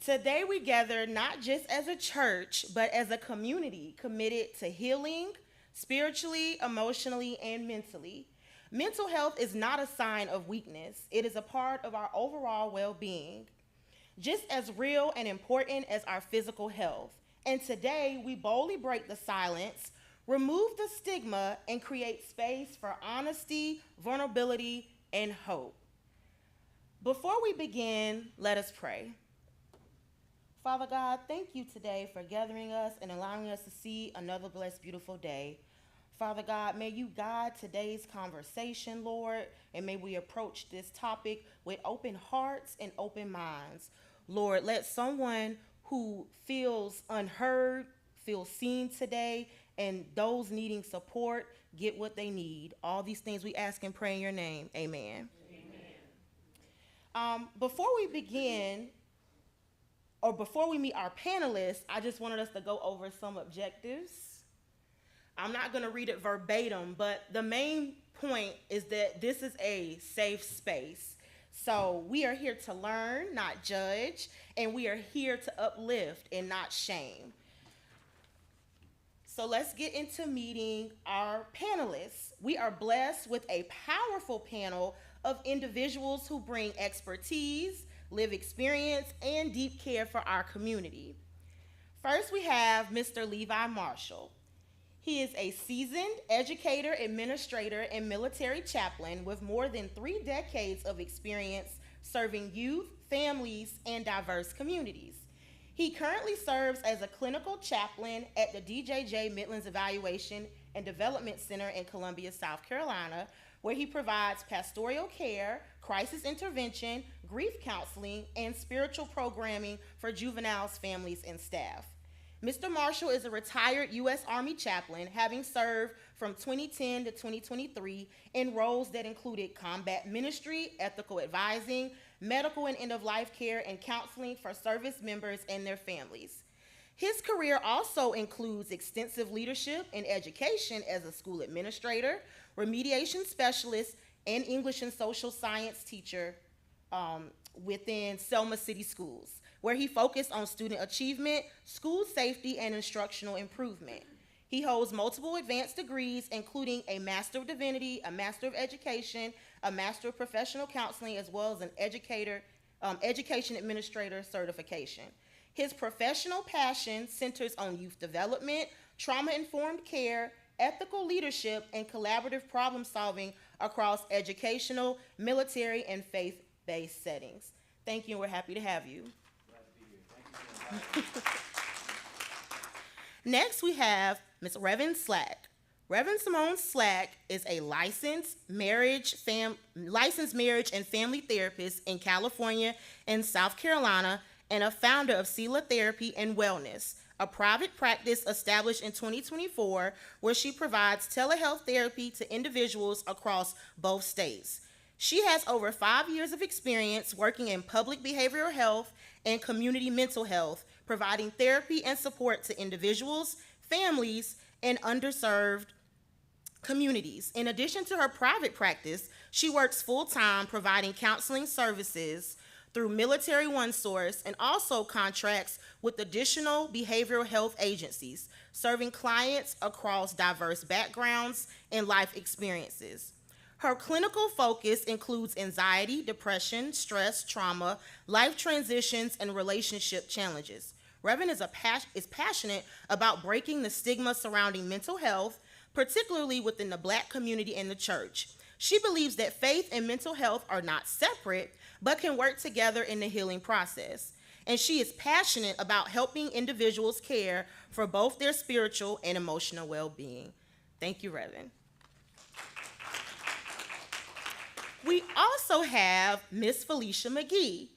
Today we gather not just as a church, but as a community committed to healing spiritually, emotionally, and mentally. Mental health is not a sign of weakness, it is a part of our overall well being, just as real and important as our physical health. And today we boldly break the silence, remove the stigma, and create space for honesty, vulnerability, and hope. Before we begin, let us pray. Father God, thank you today for gathering us and allowing us to see another blessed, beautiful day. Father God, may you guide today's conversation, Lord, and may we approach this topic with open hearts and open minds. Lord, let someone who feels unheard feel seen today, and those needing support get what they need. All these things we ask and pray in your name. Amen. Before we begin, or before we meet our panelists, I just wanted us to go over some objectives. I'm not going to read it verbatim, but the main point is that this is a safe space. So we are here to learn, not judge, and we are here to uplift and not shame. So let's get into meeting our panelists. We are blessed with a powerful panel of individuals who bring expertise, lived experience, and deep care for our community. First, we have Mr. Levi Marshall. He is a seasoned educator, administrator, and military chaplain with more than 3 decades of experience serving youth, families, and diverse communities. He currently serves as a clinical chaplain at the DJJ Midlands Evaluation and Development Center in Columbia, South Carolina, where he provides pastoral care, crisis intervention, grief counseling, and spiritual programming for juveniles, families, and staff. Mr. Marshall is a retired U.S. Army chaplain, having served from 2010 to 2023 in roles that included combat ministry, ethical advising, medical and end-of-life care, and counseling for service members and their families. His career also includes extensive leadership in education as a school administrator, remediation specialist, and English and social science teacher within Selma City Schools, where he focused on student achievement, school safety, and instructional improvement. He holds multiple advanced degrees, including a Master of Divinity, a Master of Education, a Master of Professional Counseling, as well as an Education Administrator certification. His professional passion centers on youth development, trauma-informed care, ethical leadership, and collaborative problem solving across educational, military, and faith-based settings. Thank you, and we're happy to have you. Glad to be here. Thank you. Next, we have Ms. Reverend Slack. Reverend Simone Slack is a licensed marriage and family therapist in California and South Carolina, and a founder of Sela Therapy and Wellness, a private practice established in 2024 where she provides telehealth therapy to individuals across both states. She has over 5 years of experience working in public behavioral health and community mental health, providing therapy and support to individuals, families, and underserved communities. In addition to her private practice, she works full-time providing counseling services through Military One Source, and also contracts with additional behavioral health agencies, serving clients across diverse backgrounds and life experiences. Her clinical focus includes anxiety, depression, stress, trauma, life transitions, and relationship challenges. Reverend is passionate about breaking the stigma surrounding mental health, particularly within the Black community and the church. She believes that faith and mental health are not separate, but can work together in the healing process. And she is passionate about helping individuals care for both their spiritual and emotional well-being. Thank you, Reverend. We also have Ms. Felicia McGee.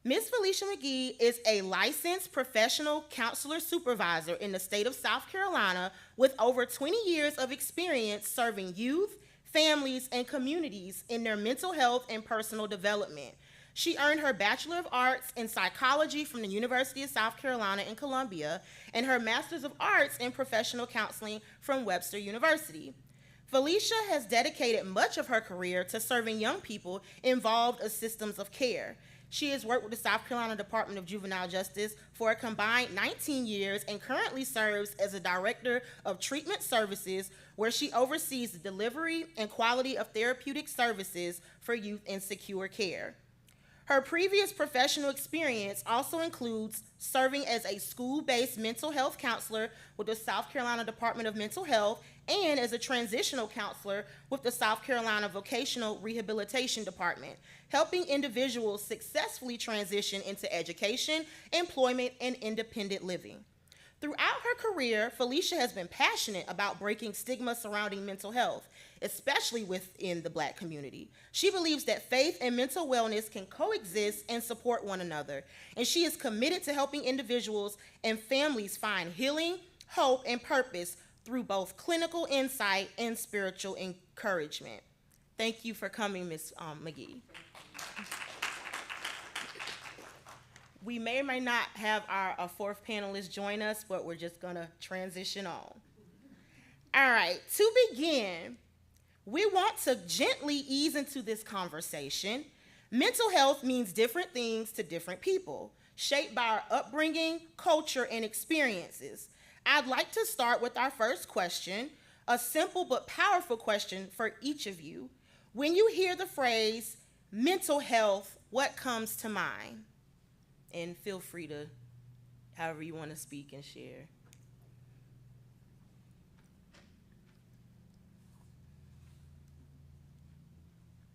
Ms. Felicia McGee is a licensed professional counselor supervisor in the state of South Carolina with over 20 years of experience serving youth, families, and communities in their mental health and personal development. She earned her Bachelor of Arts in Psychology from the University of South Carolina in Columbia and her Master's of Arts in Professional Counseling from Webster University. Felicia has dedicated much of her career to serving young people involved in systems of care. She has worked with the South Carolina Department of Juvenile Justice for a combined 19 years and currently serves as a Director of Treatment Services, where she oversees the delivery and quality of therapeutic services for youth in secure care. Her previous professional experience also includes serving as a school-based mental health counselor with the South Carolina Department of Mental Health and as a transitional counselor with the South Carolina Vocational Rehabilitation Department, helping individuals successfully transition into education, employment, and independent living. Throughout her career, Felicia has been passionate about breaking stigma surrounding mental health, especially within the Black community. She believes that faith and mental wellness can coexist and support one another, and she is committed to helping individuals and families find healing, hope, and purpose through both clinical insight and spiritual encouragement. Thank you for coming, Ms. McGee. We may or may not have our fourth panelist join us, but we're just gonna transition on. All right, to begin, we want to gently ease into this conversation. Mental health means different things to different people, shaped by our upbringing, culture, and experiences. I'd like to start with our first question, a simple but powerful question for each of you. When you hear the phrase mental health, what comes to mind? And feel free to, however you want to speak and share.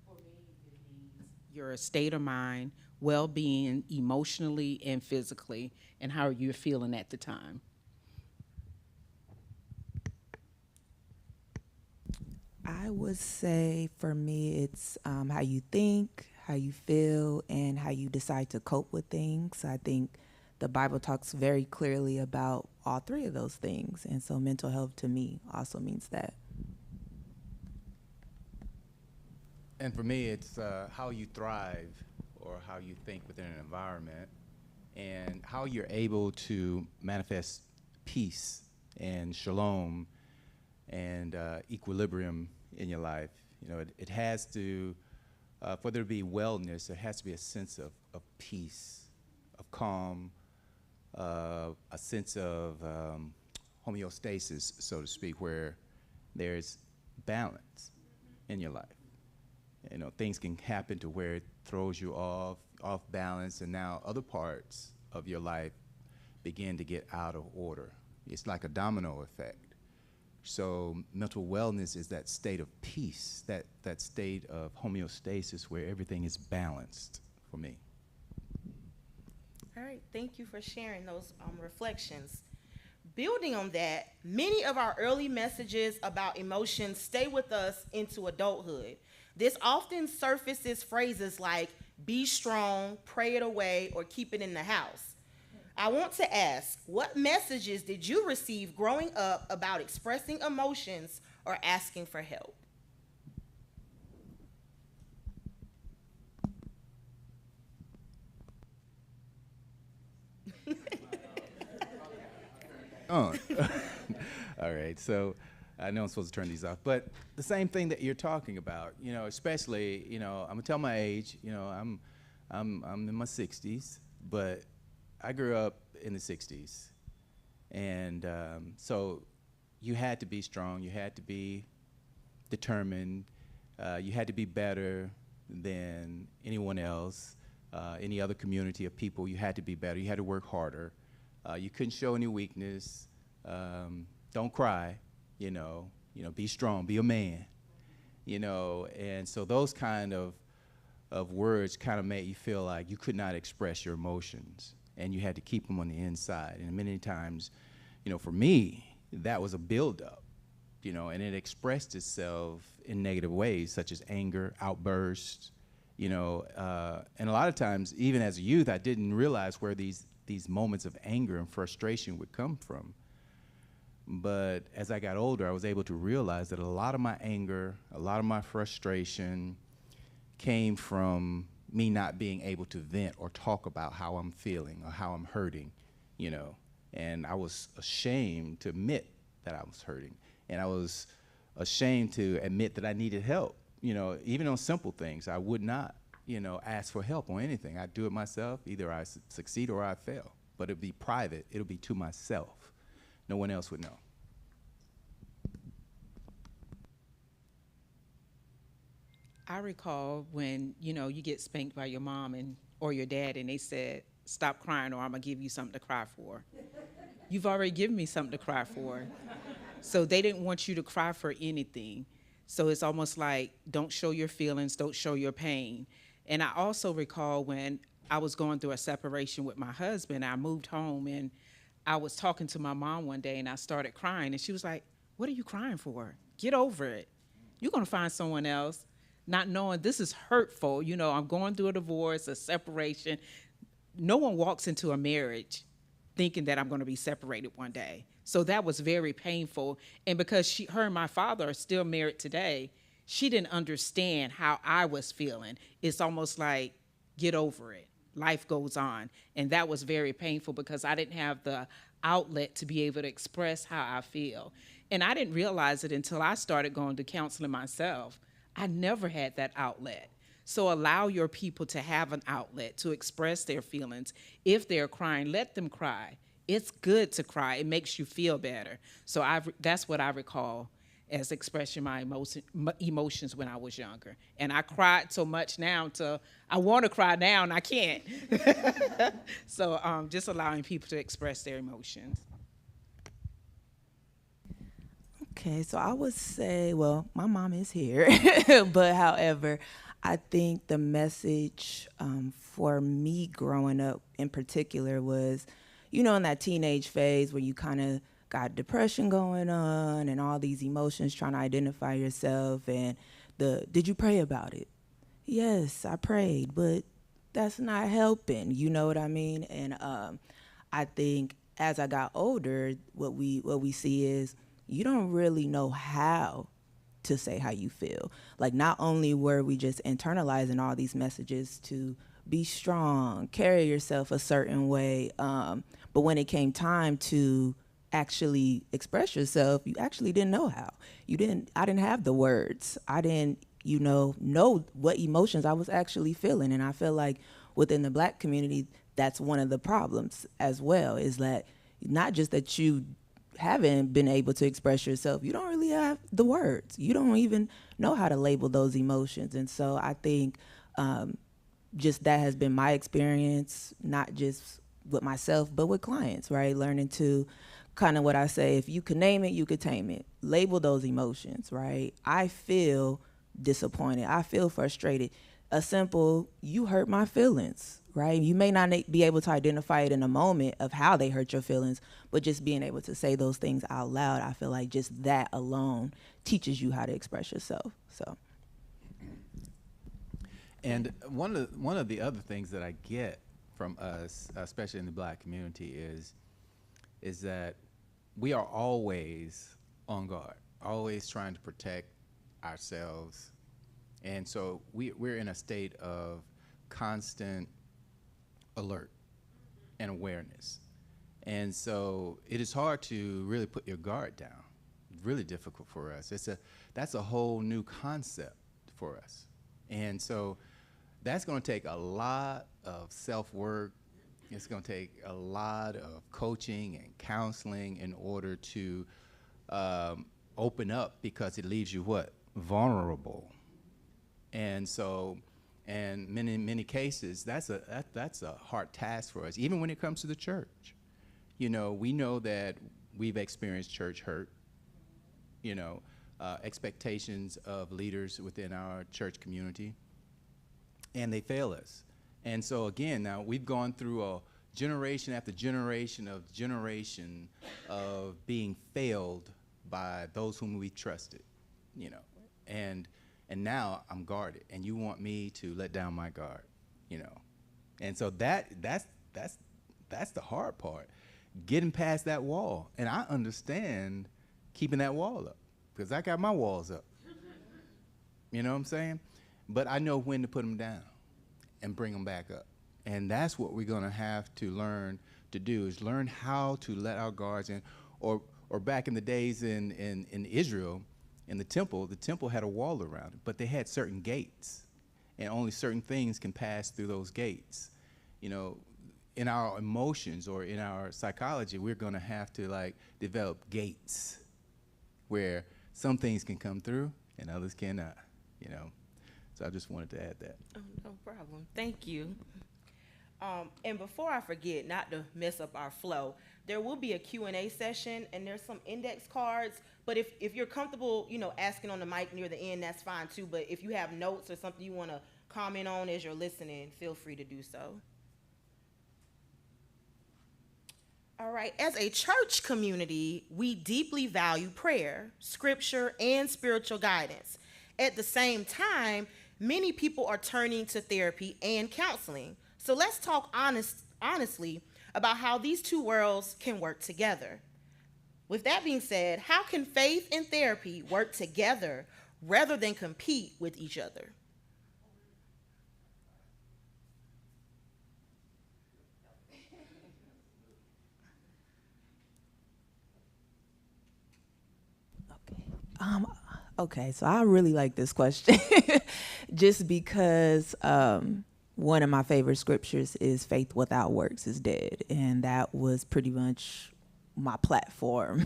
For me, it means your state of mind, well-being, emotionally and physically, and how you're feeling at the time. I would say for me, it's how you think, how you feel, and how you decide to cope with things. I think the Bible talks very clearly about all three of those things. And so mental health to me also means that. And for me, it's how you thrive or how you think within an environment and how you're able to manifest peace and shalom and equilibrium in your life. You know, it has to, for there to be wellness, there has to be a sense of peace, of calm, a sense of homeostasis, so to speak, where there's balance in your life. You know, things can happen to where it throws you off balance, and now other parts of your life begin to get out of order. It's like a domino effect. So mental wellness is that state of peace, that state of homeostasis where everything is balanced for me. All right, thank you for sharing those reflections. Building on that, many of our early messages about emotions stay with us into adulthood. This often surfaces phrases like, be strong, pray it away, or keep it in the house. I want to ask, what messages did you receive growing up about expressing emotions or asking for help? All right, so I know I'm supposed to turn these off, but the same thing that you're talking about, you know, especially, you know, I'm gonna tell my age, you know, I'm in my 60s, but I grew up in the 60s, and so you had to be strong, you had to be determined, you had to be better than anyone else, any other community of people. You had to be better, you had to work harder, you couldn't show any weakness, don't cry, you know, be strong, be a man, you know, and so those kind of words kind of made you feel like you could not express your emotions, and you had to keep them on the inside. And many times, you know, for me, that was a buildup, you know, and it expressed itself in negative ways, such as anger, outbursts, you know, and a lot of times, even as a youth, I didn't realize where these moments of anger and frustration would come from. But as I got older, I was able to realize that a lot of my anger, a lot of my frustration came from me not being able to vent or talk about how I'm feeling or how I'm hurting, you know. And I was ashamed to admit that I was hurting. And I was ashamed to admit that I needed help, you know, even on simple things. I would not ask for help on anything. I do it myself. Either I succeed or I fail. But it'll be private. It'll be to myself. No one else would know. I recall when, you get spanked by your mom or your dad and they said, stop crying or I'm gonna give you something to cry for. You've already given me something to cry for. So they didn't want you to cry for anything. So it's almost like, don't show your feelings, don't show your pain. And I also recall when I was going through a separation with my husband, I moved home and I was talking to my mom one day and I started crying and she was like, what are you crying for? Get over it. You're gonna find someone else. Not knowing this is hurtful. I'm going through a divorce, a separation. No one walks into a marriage thinking that I'm going to be separated one day. So that was very painful. And because her and my father are still married today, she didn't understand how I was feeling. It's almost like, get over it. Life goes on. And that was very painful because I didn't have the outlet to be able to express how I feel. And I didn't realize it until I started going to counseling myself. I never had that outlet. So allow your people to have an outlet to express their feelings. If they're crying, let them cry. It's good to cry. It makes you feel better. So that's what I recall as expressing my emotions when I was younger. And I cried so much now I want to cry now and I can't. So just allowing people to express their emotions. Okay, so I would say, well, my mom is here, but however, I think the message for me growing up in particular was, in that teenage phase where you kind of got depression going on and all these emotions, trying to identify yourself, and did you pray about it? Yes, I prayed, but that's not helping, you know what I mean? And I think as I got older, what we see is, you don't really know how to say how you feel. Like, not only were we just internalizing all these messages to be strong, carry yourself a certain way, but when it came time to actually express yourself, you actually didn't know how. I didn't have the words. I didn't, know what emotions I was actually feeling. And I feel like within the Black community, that's one of the problems as well, is that not just that you haven't been able to express yourself, you don't really have the words. You don't even know how to label those emotions. And so I think just that has been my experience, not just with myself, but with clients, right? Learning to kind of what I say, if you can name it, you could tame it. Label those emotions, right? I feel disappointed. I feel frustrated. A simple, you hurt my feelings, right? You may not be able to identify it in a moment of how they hurt your feelings, but just being able to say those things out loud, I feel like just that alone teaches you how to express yourself. So. And one of the other things that I get from us, especially in the Black community, is that we are always on guard, always trying to protect ourselves. And so we're in a state of constant alert and awareness. And so it is hard to really put your guard down. Really difficult for us. That's a whole new concept for us. And so that's going to take a lot of self-work. It's going to take a lot of coaching and counseling in order to open up, because it leaves you what? Vulnerable. And so, and many cases, that's a hard task for us, even when it comes to the church. We know that we've experienced church hurt, expectations of leaders within our church community, and they fail us. And so again, now we've gone through a generation after generation of being failed by those whom we trusted, and now I'm guarded, and you want me to let down my guard, and so that's the hard part, getting past that wall. And I understand keeping that wall up, because I got my walls up. You know what I'm saying? But I know when to put them down and bring them back up. And that's what we're going to have to learn to do, is learn how to let our guards in. Or back in the days in Israel, in the temple had a wall around it, but they had certain gates. and only certain things can pass through those gates. You know, in our emotions or in our psychology, we're going to have to like develop gates where some things can come through and others cannot, you know. So I just wanted to add that. Oh, no problem. Thank you. And before I forget, not to mess up our flow, there will be a Q&A session, and there's some index cards. But if you're comfortable, you know, asking on the mic near the end, that's fine too. But if you have notes or something you want to comment on as you're listening, feel free to do so. All right. As a church community, we deeply value prayer, scripture, and spiritual guidance. At the same time, many people are turning to therapy and counseling. So let's talk honestly about how these two worlds can work together. With that being said, how can faith and therapy work together rather than compete with each other? Okay, so I really like this question just because one of my favorite scriptures is faith without works is dead. And that was pretty much my platform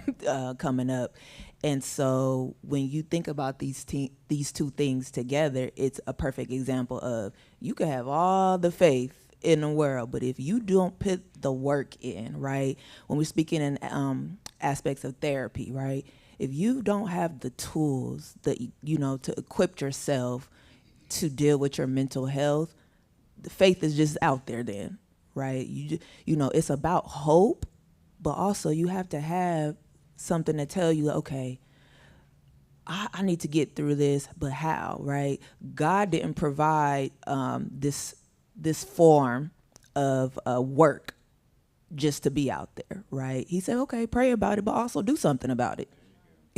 coming up. And so when you think about these two things together, it's a perfect example of you can have all the faith in the world, but if you don't put the work in, right? When we're speaking in aspects of therapy, right? If you don't have the tools that, you know, to equip yourself to deal with your mental health, the faith is just out there then, right? You know, it's about hope, but also you have to have something to tell you, okay, I need to get through this, but how, right? God didn't provide this form of work just to be out there, right? He said, okay, pray about it, but also do something about it.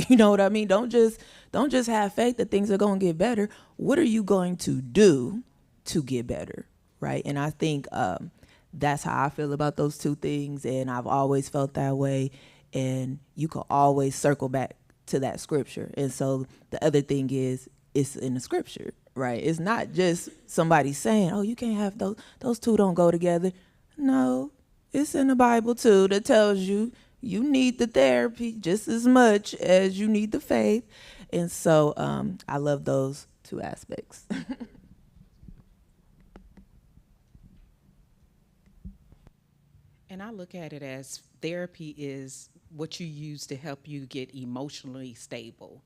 You know what I mean? Don't just have faith that things are going to get better. What are you going to do to get better, right? And I think that's how I feel about those two things, and I've always felt that way. And you can always circle back to that scripture. And so the other thing is, it's in the scripture, right? It's not just somebody saying, oh, you can't have those two don't go together. No, it's in the Bible too that tells you you need the therapy just as much as you need the faith. And so I love those two aspects. And I look at it as therapy is what you use to help you get emotionally stable,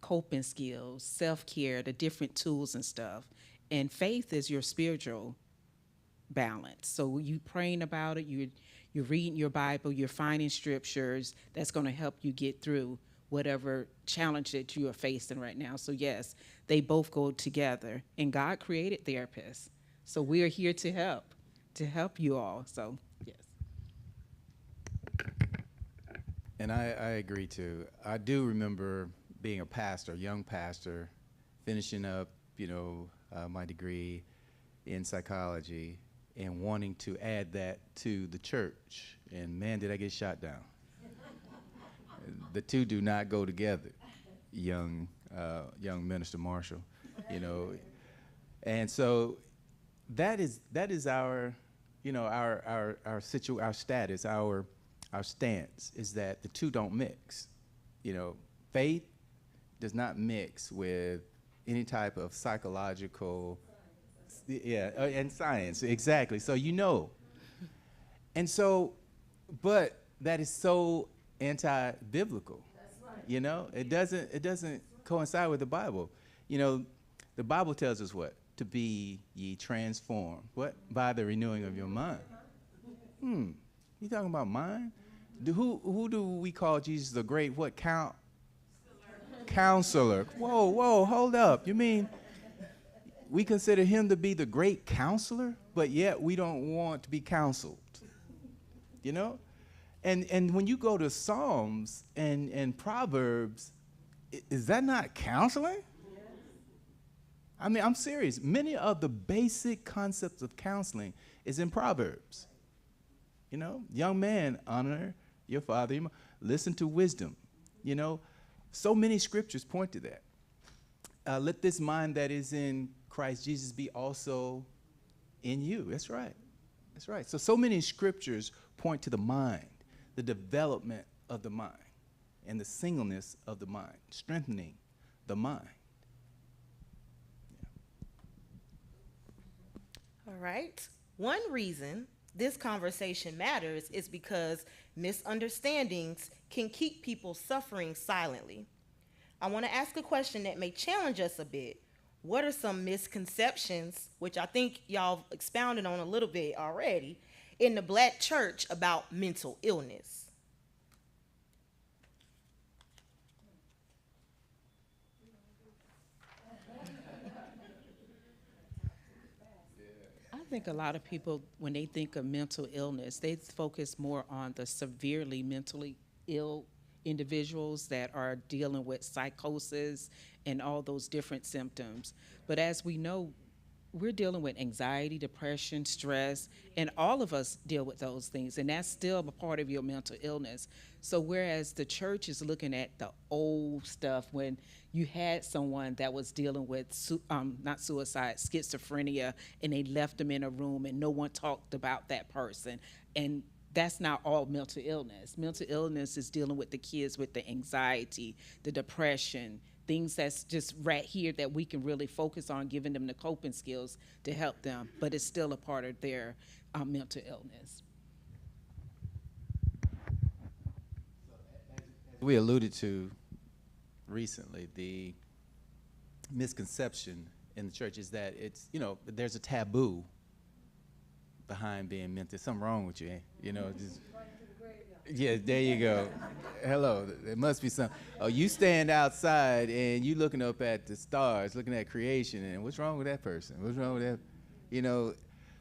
coping skills, self-care, the different tools and stuff. And faith is your spiritual balance. So you praying about it, you're reading your Bible, you're finding scriptures that's going to help you get through whatever challenge that you are facing right now. So yes, they both go together. And God created therapists. So we are here to help you all. So yes. And I agree too. I do remember being a pastor, young pastor, finishing up, my degree in psychology and wanting to add that to the church. And man, did I get shot down. The two do not go together, young Minister Marshall, And so that is our, our status, our stance is that the two don't mix. Faith does not mix with any type of psychological, and science, exactly. So and so, but that is so anti-biblical. That's right. It doesn't coincide with the Bible. The Bible tells us what? To be ye transformed. What? By the renewing of your mind. You talking about mind? Who do we call Jesus the great what? Counselor. Whoa, hold up. You mean we consider him to be the great counselor, but yet we don't want to be counseled? And when you go to Psalms and Proverbs, is that not counseling? Yes. I mean, I'm serious. Many of the basic concepts of counseling is in Proverbs. Young man, honor your father, your mother. Listen to wisdom. So many scriptures point to that. let this mind that is in Christ Jesus be also in you. That's right. That's right. So many scriptures point to the mind, the development of the mind, and the singleness of the mind, strengthening the mind. All right. One reason this conversation matters is because misunderstandings can keep people suffering silently. I want to ask a question that may challenge us a bit. What are some misconceptions, which I think y'all expounded on a little bit already, in the Black church about mental illness? I think a lot of people, when they think of mental illness, they focus more on the severely mentally ill individuals that are dealing with psychosis and all those different symptoms. But as we know, we're dealing with anxiety, depression, stress, and all of us deal with those things, and that's still a part of your mental illness. So whereas the church is looking at the old stuff, when you had someone that was dealing with, not suicide, schizophrenia, and they left them in a room and no one talked about that person, and that's not all mental illness. Mental illness is dealing with the kids with the anxiety, the depression, things that's just right here that we can really focus on, giving them the coping skills to help them, but it's still a part of their mental illness. We alluded to recently, the misconception in the church is that it's, there's a taboo behind being mental. There's something wrong with you, just, yeah, there you go. Hello, there must be some. Oh, you stand outside and you looking up at the stars, looking at creation, and what's wrong with that person? What's wrong with that?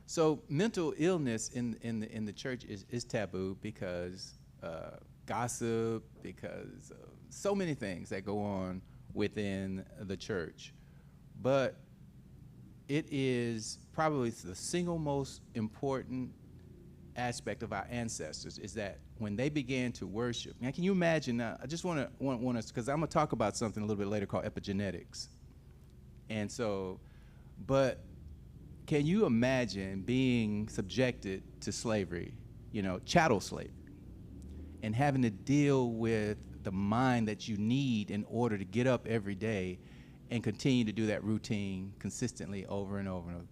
So mental illness in the church is taboo because gossip, because of so many things that go on within the church. But it is probably the single most important aspect of our ancestors is that when they began to worship. Now, can you imagine? Now, I just want us, because I'm going to talk about something a little bit later called epigenetics. And so, but can you imagine being subjected to slavery, chattel slavery, and having to deal with the mind that you need in order to get up every day and continue to do that routine consistently over and over and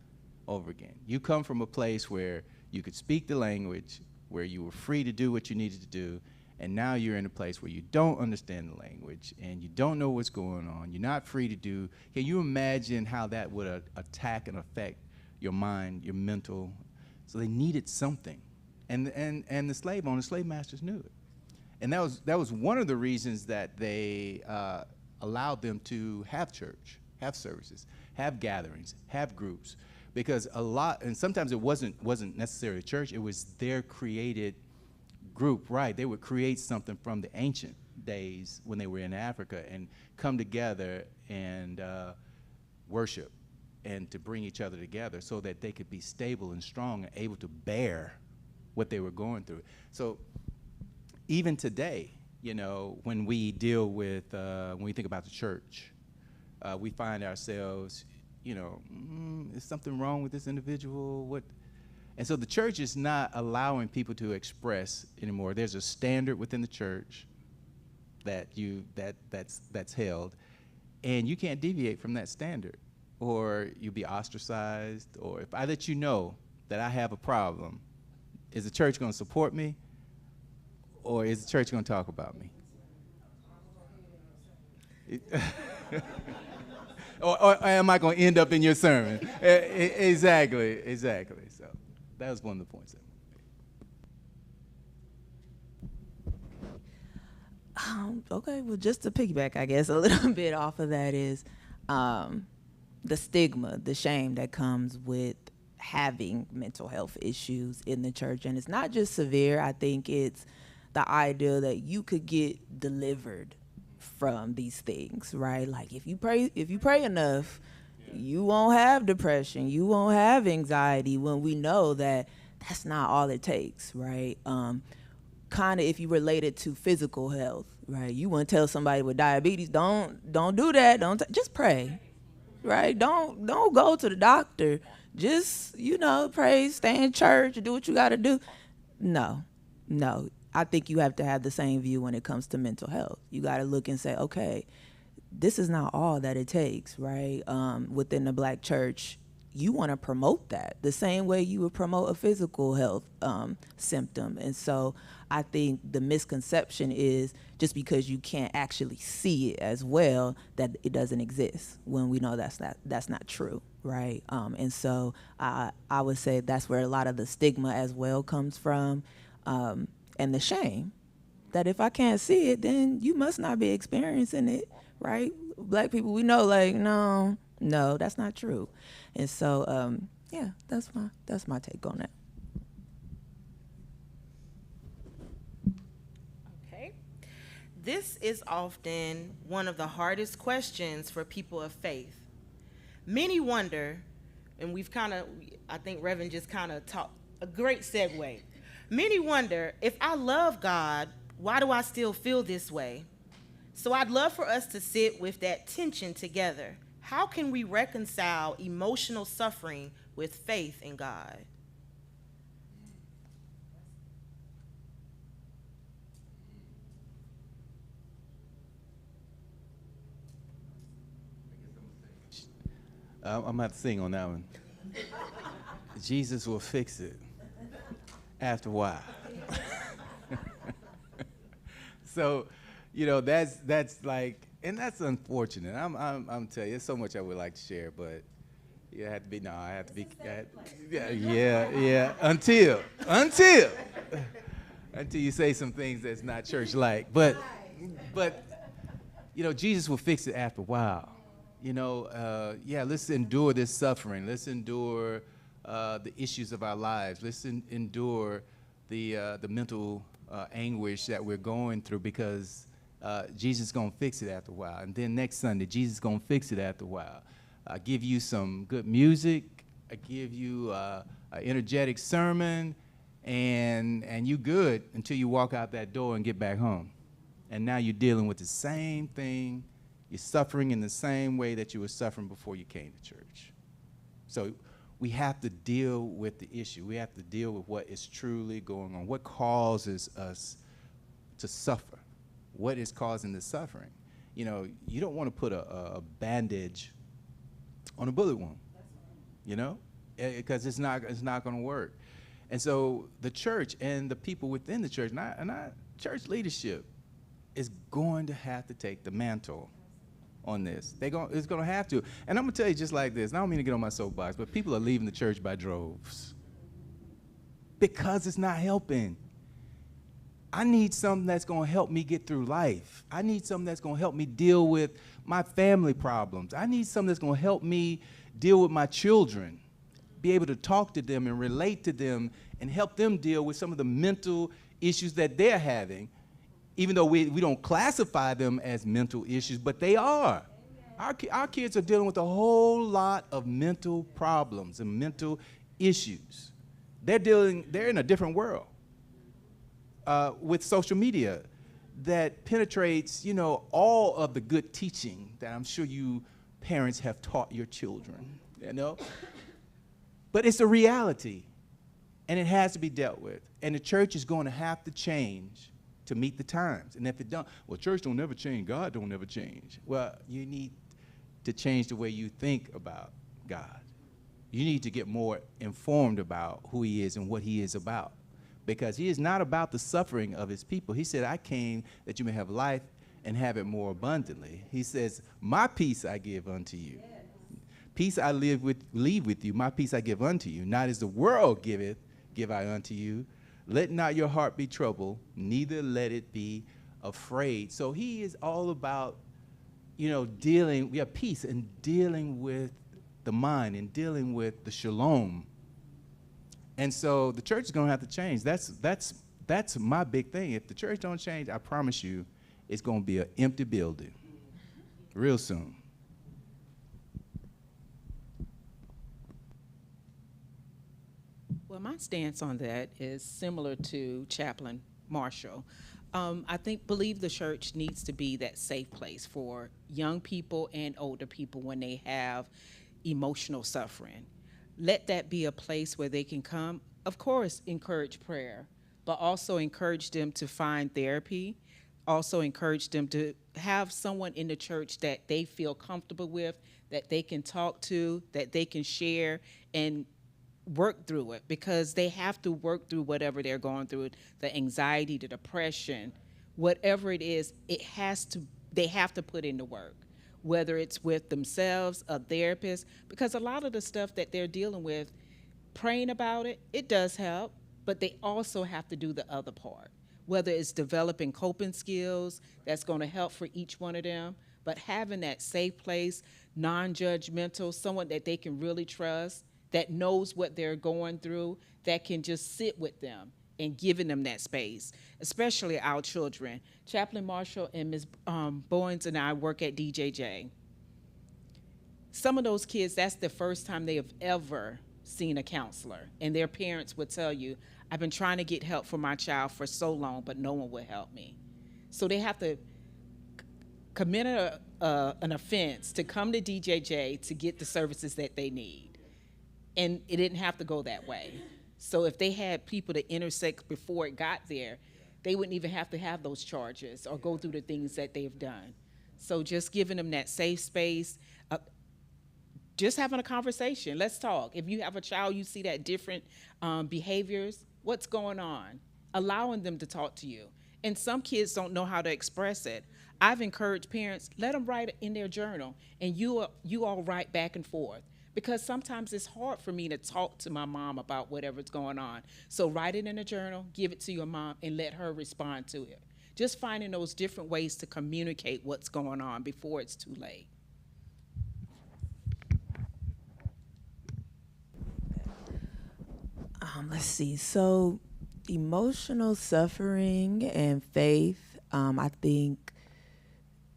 over again? You come from a place where you could speak the language, where you were free to do what you needed to do, and now you're in a place where you don't understand the language and you don't know what's going on. You're not free to do. Can you imagine how that would attack and affect your mind, your mental? So they needed something, and the slave owners, slave masters knew it, and that was one of the reasons that they allowed them to have church, have services, have gatherings, have groups. Because a lot, and sometimes it wasn't necessarily a church, it was their created group, right? They would create something from the ancient days when they were in Africa and come together and worship and to bring each other together so that they could be stable and strong and able to bear what they were going through. So even today, when we deal with, when we think about the church, we find ourselves, is something wrong with this individual? What? And so the church is not allowing people to express anymore. There's a standard within the church that's held, and you can't deviate from that standard, or you'll be ostracized. Or if I let you know that I have a problem, is the church going to support me, or is the church going to talk about me? Or am I going to end up in your sermon? Exactly. So that was one of the points. Okay, well, just to piggyback, I guess, a little bit off of that is the stigma, the shame that comes with having mental health issues in the church. And it's not just severe. I think it's the idea that you could get delivered from these things, right? Like if you pray enough, you won't have depression, you won't have anxiety, when we know that that's not all it takes, right? kind of if you relate it to physical health, right? You want to tell somebody with diabetes, don't do that. Just pray, right? Don't go to the doctor. Just, pray, stay in church, do what you got to do. No. I think you have to have the same view when it comes to mental health. You got to look and say, okay, this is not all that it takes, right? Within the Black church, you want to promote that the same way you would promote a physical health symptom. And so I think the misconception is just because you can't actually see it as well, that it doesn't exist, when we know that's not true, right? And so I would say that's where a lot of the stigma as well comes from, and the shame that if I can't see it, then you must not be experiencing it, right? Black people, we know, like, no, that's not true. And so, yeah, that's my take on that. Okay. This is often one of the hardest questions for people of faith. Many wonder, and I think Reverend just kind of talked, a great segue. Many wonder, if I love God, why do I still feel this way? So I'd love for us to sit with that tension together. How can we reconcile emotional suffering with faith in God? I'm going to have to sing on that one. Jesus will fix it after a while. So, that's like, and that's unfortunate. I'm telling you, there's so much I would like to share, but I have to be, yeah. Until you say some things that's not church-like. But Jesus will fix it after a while. Let's endure this suffering. Let's endure the issues of our lives. Let's endure the mental anguish that we're going through, because Jesus is going to fix it after a while. And then next Sunday, Jesus is going to fix it after a while. I give you some good music. I give you an energetic sermon, and you good until you walk out that door and get back home. And now you're dealing with the same thing. You're suffering in the same way that you were suffering before you came to church. So we have to deal with the issue. We have to deal with what is truly going on. What causes us to suffer? What is causing the suffering? You don't want to put a bandage on a bullet wound, because it's not going to work. And so the church and the people within the church, not church leadership, is going to have to take the mantle on this. It's going to have to. And I'm going to tell you just like this, and I don't mean to get on my soapbox, but people are leaving the church by droves because it's not helping. I need something that's going to help me get through life. I need something that's going to help me deal with my family problems. I need something that's going to help me deal with my children, be able to talk to them and relate to them and help them deal with some of the mental issues that they're having, even though we don't classify them as mental issues, but they are. Our kids are dealing with a whole lot of mental problems and mental issues. They're in a different world with social media that penetrates, all of the good teaching that I'm sure you parents have taught your children, But it's a reality, and it has to be dealt with. And the church is going to have to change to meet the times. And if it don't, church don't never change, God don't never change. Well, you need to change the way you think about God. You need to get more informed about who he is and what he is about. Because he is not about the suffering of his people. He said, I came that you may have life and have it more abundantly. He says, my peace I give unto you. Yes. Peace I leave with you. My peace I give unto you. Not as the world giveth, give I unto you. Let not your heart be troubled, neither let it be afraid. So he is all about, dealing, we have peace and dealing with the mind and dealing with the shalom. And so the church is going to have to change. That's my big thing. If the church don't change, I promise you, it's going to be an empty building real soon. Well, my stance on that is similar to Chaplain Marshall. Believe the church needs to be that safe place for young people and older people when they have emotional suffering. Let that be a place where they can come, of course, encourage prayer, but also encourage them to find therapy, also encourage them to have someone in the church that they feel comfortable with, that they can talk to, that they can share and work through it, because they have to work through whatever they're going through, the anxiety, the depression, whatever it is, they have to put in the work, whether it's with themselves, a therapist, because a lot of the stuff that they're dealing with, praying about it, it does help, but they also have to do the other part, whether it's developing coping skills that's going to help for each one of them, but having that safe place, non-judgmental, someone that they can really trust, that knows what they're going through, that can just sit with them and giving them that space, especially our children. Chaplain Marshall and Ms. Bowens and I work at DJJ. Some of those kids, that's the first time they have ever seen a counselor, and their parents would tell you, I've been trying to get help for my child for so long, but no one will help me. So they have to commit an offense to come to DJJ to get the services that they need. And it didn't have to go that way. So if they had people to intersect before it got there, they wouldn't even have to have those charges or go through the things that they've done. So just giving them that safe space, just having a conversation. Let's talk. If you have a child, you see that different behaviors, what's going on? Allowing them to talk to you. And some kids don't know how to express it. I've encouraged parents, let them write it in their journal, and you all write back and forth. Because sometimes it's hard for me to talk to my mom about whatever's going on. So write it in a journal, give it to your mom, and let her respond to it. Just finding those different ways to communicate what's going on before it's too late. Let's see. So emotional suffering and faith, I think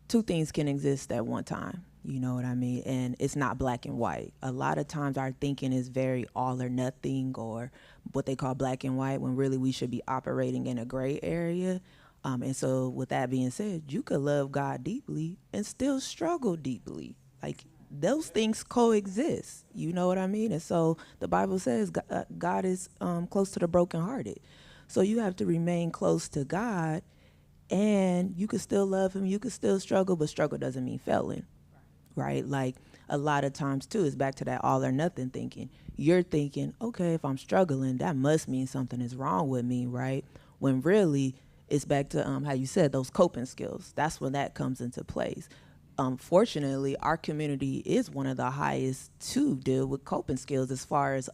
two things can exist at one time. You know what I mean? And it's not black and white. A lot of times our thinking is very all or nothing, or what they call black and white, when really we should be operating in a gray area. And so with that being said, you could love God deeply and still struggle deeply. Like, those things coexist. You know what I mean? And so the Bible says God is close to the brokenhearted. So you have to remain close to God, and you could still love him. You could still struggle, but struggle doesn't mean failing. Right? Like, a lot of times too, it's back to that all or nothing thinking. You're thinking, okay, if I'm struggling, that must mean something is wrong with me, right? When really it's back to how you said, those coping skills. That's when that comes into place. Fortunately, our community is one of the highest to deal with coping skills as far as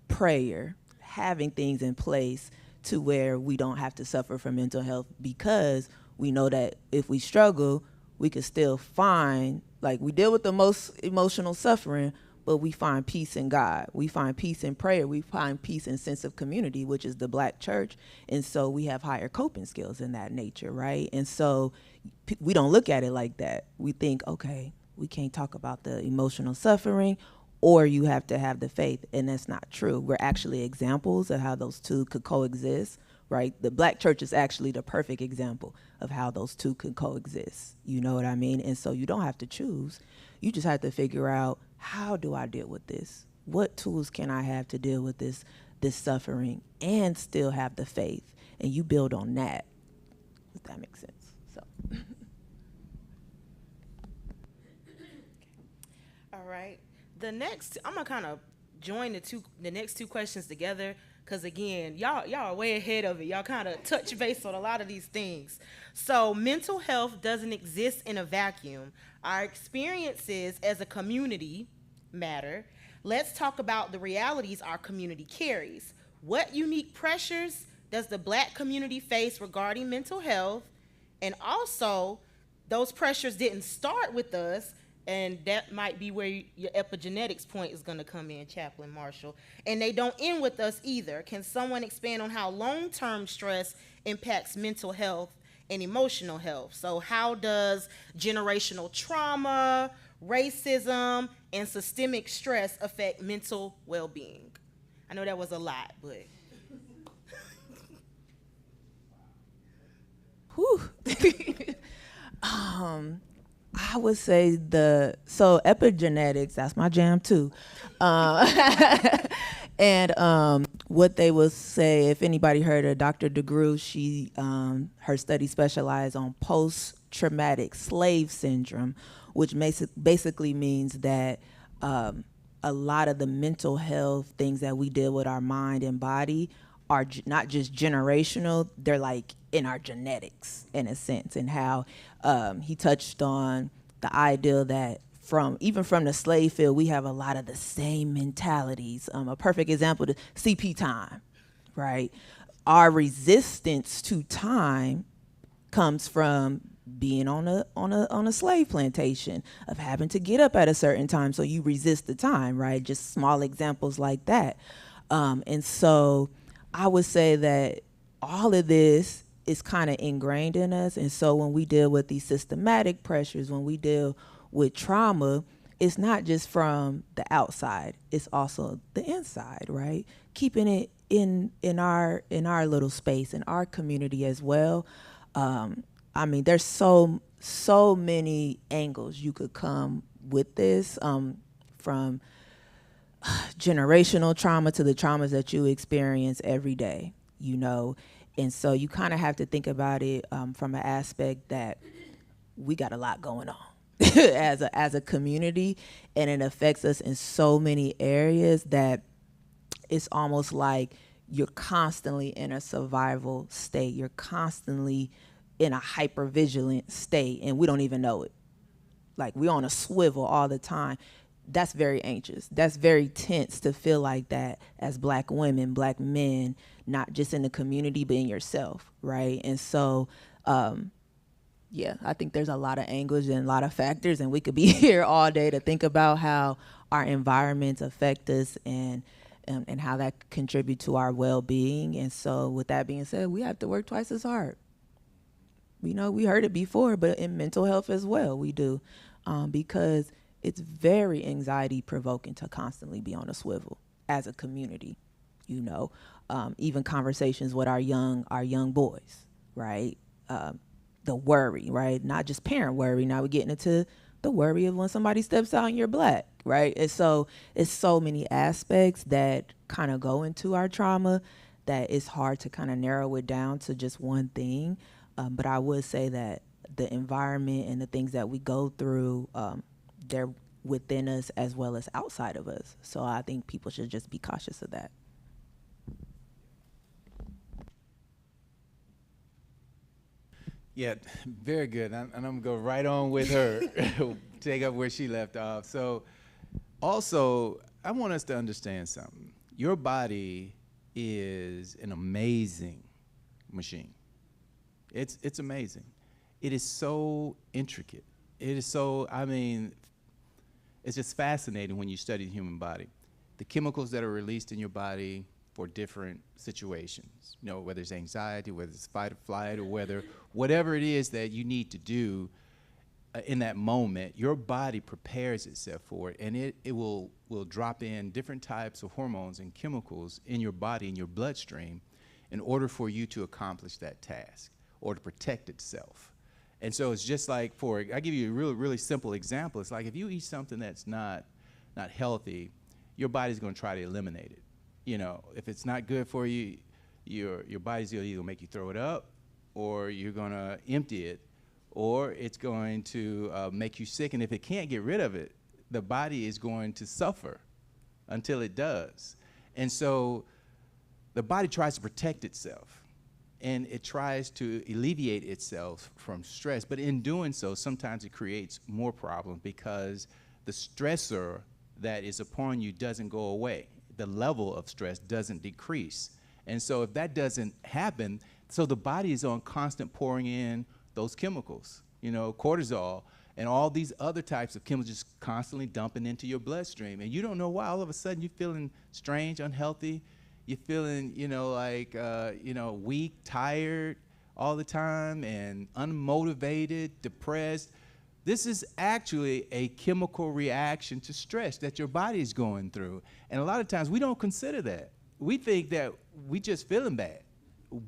prayer, having things in place to where we don't have to suffer from mental health, because we know that if we struggle, we can still find, like, we deal with the most emotional suffering, but we find peace in God. We find peace in prayer. We find peace in sense of community, which is the Black church. And so we have higher coping skills in that nature, right? And so we don't look at it like that. We think, okay, we can't talk about the emotional suffering, or you have to have the faith. And that's not true. We're actually examples of how those two could coexist. Right? The Black church is actually the perfect example of how those two can coexist. You know what I mean? And so you don't have to choose. You just have to figure out, how do I deal with this? What tools can I have to deal with this suffering and still have the faith? And you build on that, if that makes sense. So. All right. I'm gonna kind of join the next two questions together. Because, again, y'all are way ahead of it. Y'all kind of touch base on a lot of these things. So mental health doesn't exist in a vacuum. Our experiences as a community matter. Let's talk about the realities our community carries. What unique pressures does the Black community face regarding mental health? And also, those pressures didn't start with us. And that might be where your epigenetics point is going to come in, Chaplain Marshall. And they don't end with us either. Can someone expand on how long-term stress impacts mental health and emotional health? So how does generational trauma, racism, and systemic stress affect mental well-being? I know that was a lot, but... I would say so epigenetics, that's my jam too. And what they will say, if anybody heard of Dr. DeGrew, she her study specialized on post-traumatic slave syndrome, which basically means that a lot of the mental health things that we deal with our mind and body are not just generational, they're like in our genetics in a sense, and how he touched on the idea that even from the slave field, we have a lot of the same mentalities. A perfect example, the CP time, right? Our resistance to time comes from being on a slave plantation, of having to get up at a certain time, so you resist the time, right? Just small examples like that. And so I would say that all of this is kind of ingrained in us. And so when we deal with these systematic pressures, when we deal with trauma, it's not just from the outside, it's also the inside, right? Keeping it in our little space, in our community as well. I mean, there's so many angles you could come with this, from generational trauma to the traumas that you experience every day, you know. And so you kind of have to think about it from an aspect that we got a lot going on as a community, and it affects us in so many areas that it's almost like you're constantly in a survival state. You're constantly in a hypervigilant state, and we don't even know it. Like, we're on a swivel all the time. That's very anxious. That's very tense to feel like that as Black women, Black men, not just in the community, but in yourself, right? And so, yeah, I think there's a lot of angles and a lot of factors, and we could be here all day to think about how our environments affect us and how that contribute to our well-being. And so with that being said, we have to work twice as hard. You know, we heard it before, but in mental health as well, we do, because it's very anxiety provoking to constantly be on a swivel as a community, you know, even conversations with our young boys, right? The worry, right? Not just parent worry. Now we're getting into the worry of when somebody steps out and you're Black, right? And so it's so many aspects that kind of go into our trauma that it's hard to kind of narrow it down to just one thing. But I would say that the environment and the things that we go through, they're within us as well as outside of us. So I think people should just be cautious of that. Yeah, very good. And I'm going to go right on with her, take up where she left off. So also, I want us to understand something. Your body is an amazing machine. It's amazing. It is so intricate. It is so, I mean, it's just fascinating when you study the human body. The chemicals that are released in your body for different situations, you know, whether it's anxiety, whether it's fight or flight, or whatever it is that you need to do in that moment, your body prepares itself for it, and it will drop in different types of hormones and chemicals in your body, in your bloodstream, in order for you to accomplish that task or to protect itself. And so it's just like, I give you a really, really simple example. It's like if you eat something that's not healthy, your body's going to try to eliminate it. You know, if it's not good for you, your body's going to either make you throw it up, or you're going to empty it, or it's going to make you sick. And if it can't get rid of it, the body is going to suffer until it does. And so the body tries to protect itself, and it tries to alleviate itself from stress. But in doing so, sometimes it creates more problems because the stressor that is upon you doesn't go away. The level of stress doesn't decrease. And so if that doesn't happen, so the body is on constant pouring in those chemicals, you know, cortisol and all these other types of chemicals just constantly dumping into your bloodstream. And you don't know why all of a sudden you're feeling strange, unhealthy. You're feeling, you know, like, weak, tired all the time, and unmotivated, depressed. This is actually a chemical reaction to stress that your body is going through. And a lot of times we don't consider that. We think that we just feeling bad.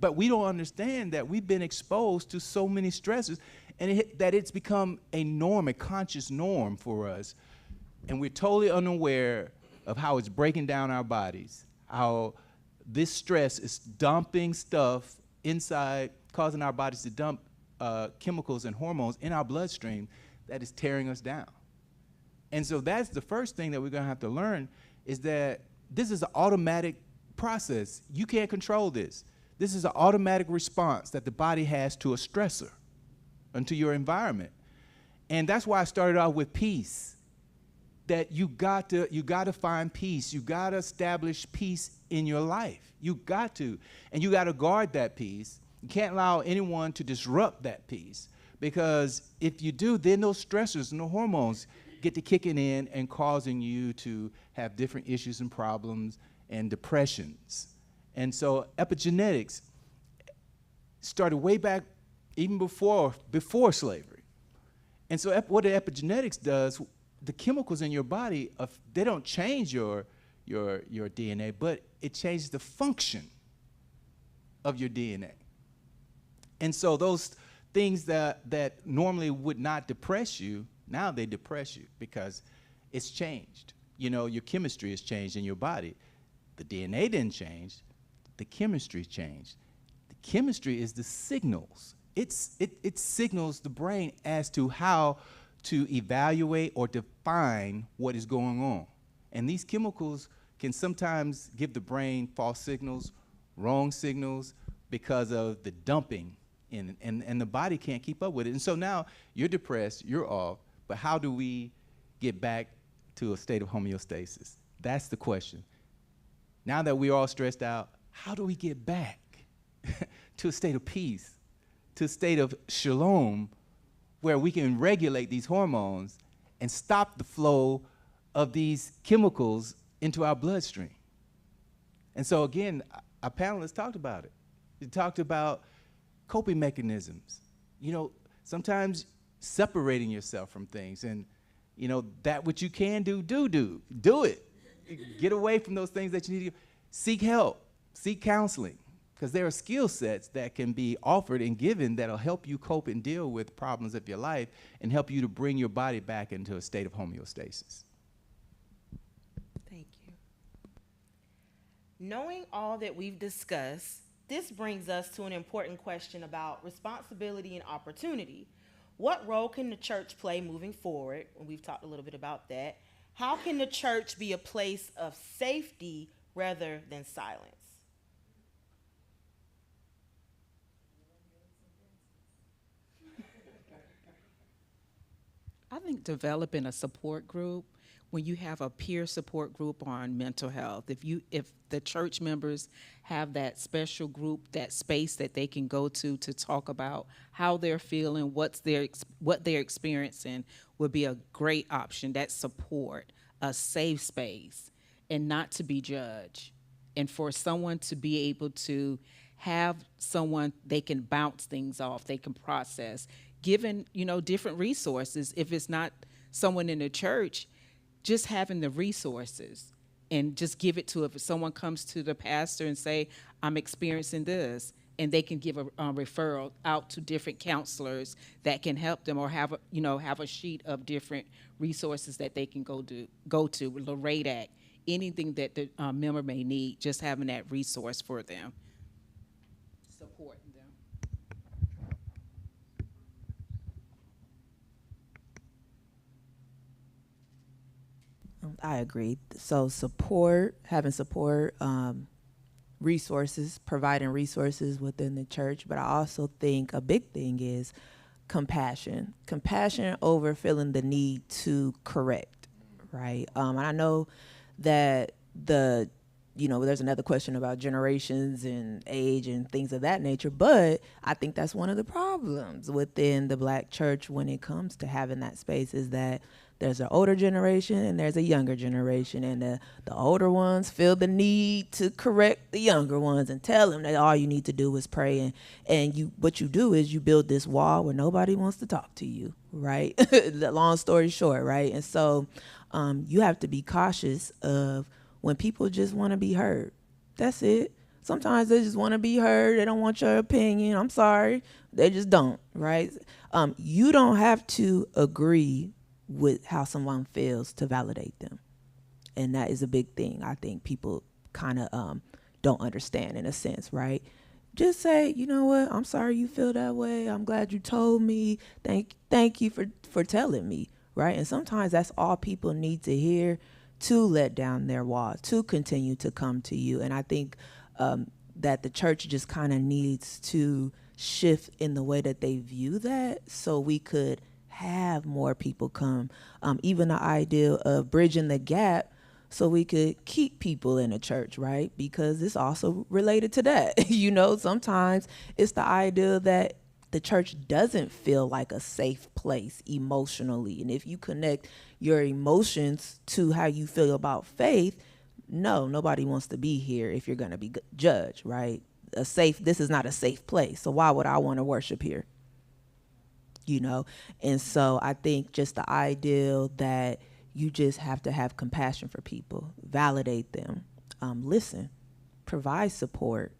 But we don't understand that we've been exposed to so many stresses, and that it's become a norm, a conscious norm for us. And we're totally unaware of how it's breaking down our bodies, how this stress is dumping stuff inside, causing our bodies to dump chemicals and hormones in our bloodstream that is tearing us down. And so that's the first thing that we're going to have to learn, is that this is an automatic process. You can't control this. This is an automatic response that the body has to a stressor and to your environment. And that's why I started out with peace, that you got to find peace. You got to establish peace in your life. You got to. And you got to guard that peace. You can't allow anyone to disrupt that peace, because if you do, then those stressors and the hormones get to kicking in and causing you to have different issues and problems and depressions. And so epigenetics started way back, even before slavery. And so what the epigenetics does, the chemicals in your body, they don't change your DNA, but it changes the function of your DNA. And so those things that normally would not depress you, now they depress you because it's changed. You know, your chemistry has changed in your body. The DNA didn't change, the chemistry changed. The chemistry is the signals. It signals the brain as to how to evaluate or define what is going on. And these chemicals can sometimes give the brain false signals, wrong signals, because of the dumping, and the body can't keep up with it. And so now you're depressed, you're off, but how do we get back to a state of homeostasis? That's the question. Now that we're all stressed out, how do we get back to a state of peace, to a state of shalom, where we can regulate these hormones and stop the flow of these chemicals into our bloodstream? And so again, our panelists talked about it. They talked about coping mechanisms. You know, sometimes separating yourself from things, and you know, that what you can do it. Get away from those things that you need to seek help, seek counseling, because there are skill sets that can be offered and given that'll help you cope and deal with problems of your life and help you to bring your body back into a state of homeostasis. Thank you. Knowing all that we've discussed, this brings us to an important question about responsibility and opportunity. What role can the church play moving forward? And we've talked a little bit about that. How can the church be a place of safety rather than silence? I think developing a support group, when you have a peer support group on mental health, if the church members have that special group, that space that they can go to talk about how they're feeling, what they're experiencing, would be a great option. That support, a safe space, and not to be judged, and for someone to be able to have someone they can bounce things off, they can process, given, you know, different resources. If it's not someone in the church, just having the resources and just give it to, if someone comes to the pastor and say, I'm experiencing this, and they can give a referral out to different counselors that can help them, or have a sheet of different resources that they can go to, LORADAC, anything that the member may need, just having that resource for them, supporting them. I agree. So having support, resources, providing resources within the church. But I also think a big thing is compassion over feeling the need to correct, right? And I know that there's another question about generations and age and things of that nature, but I think that's one of the problems within the Black church when it comes to having that space, is that there's an older generation and there's a younger generation, and the older ones feel the need to correct the younger ones and tell them that all you need to do is pray, and what you do is you build this wall where nobody wants to talk to you, right? The long story short, right? And so you have to be cautious of when people just want to be heard. That's it. Sometimes they just want to be heard. They don't want your opinion. I'm sorry. They just don't, right? You don't have to agree with how someone feels to validate them. And that is a big thing I think people kind of don't understand in a sense, right? Just say, you know what, I'm sorry you feel that way. I'm glad you told me. Thank you for telling me, right? And sometimes that's all people need to hear to let down their walls, to continue to come to you. And I think that the church just kind of needs to shift in the way that they view that, so we could have more people come. Even the idea of bridging the gap, so we could keep people in the church, right? Because it's also related to that. You know, sometimes it's the idea that the church doesn't feel like a safe place emotionally. And if you connect your emotions to how you feel about faith, no, nobody wants to be here if you're going to be judged, right? This is not a safe place. So why would I want to worship here? You know? And so I think just the ideal that you just have to have compassion for people, validate them, listen, provide support.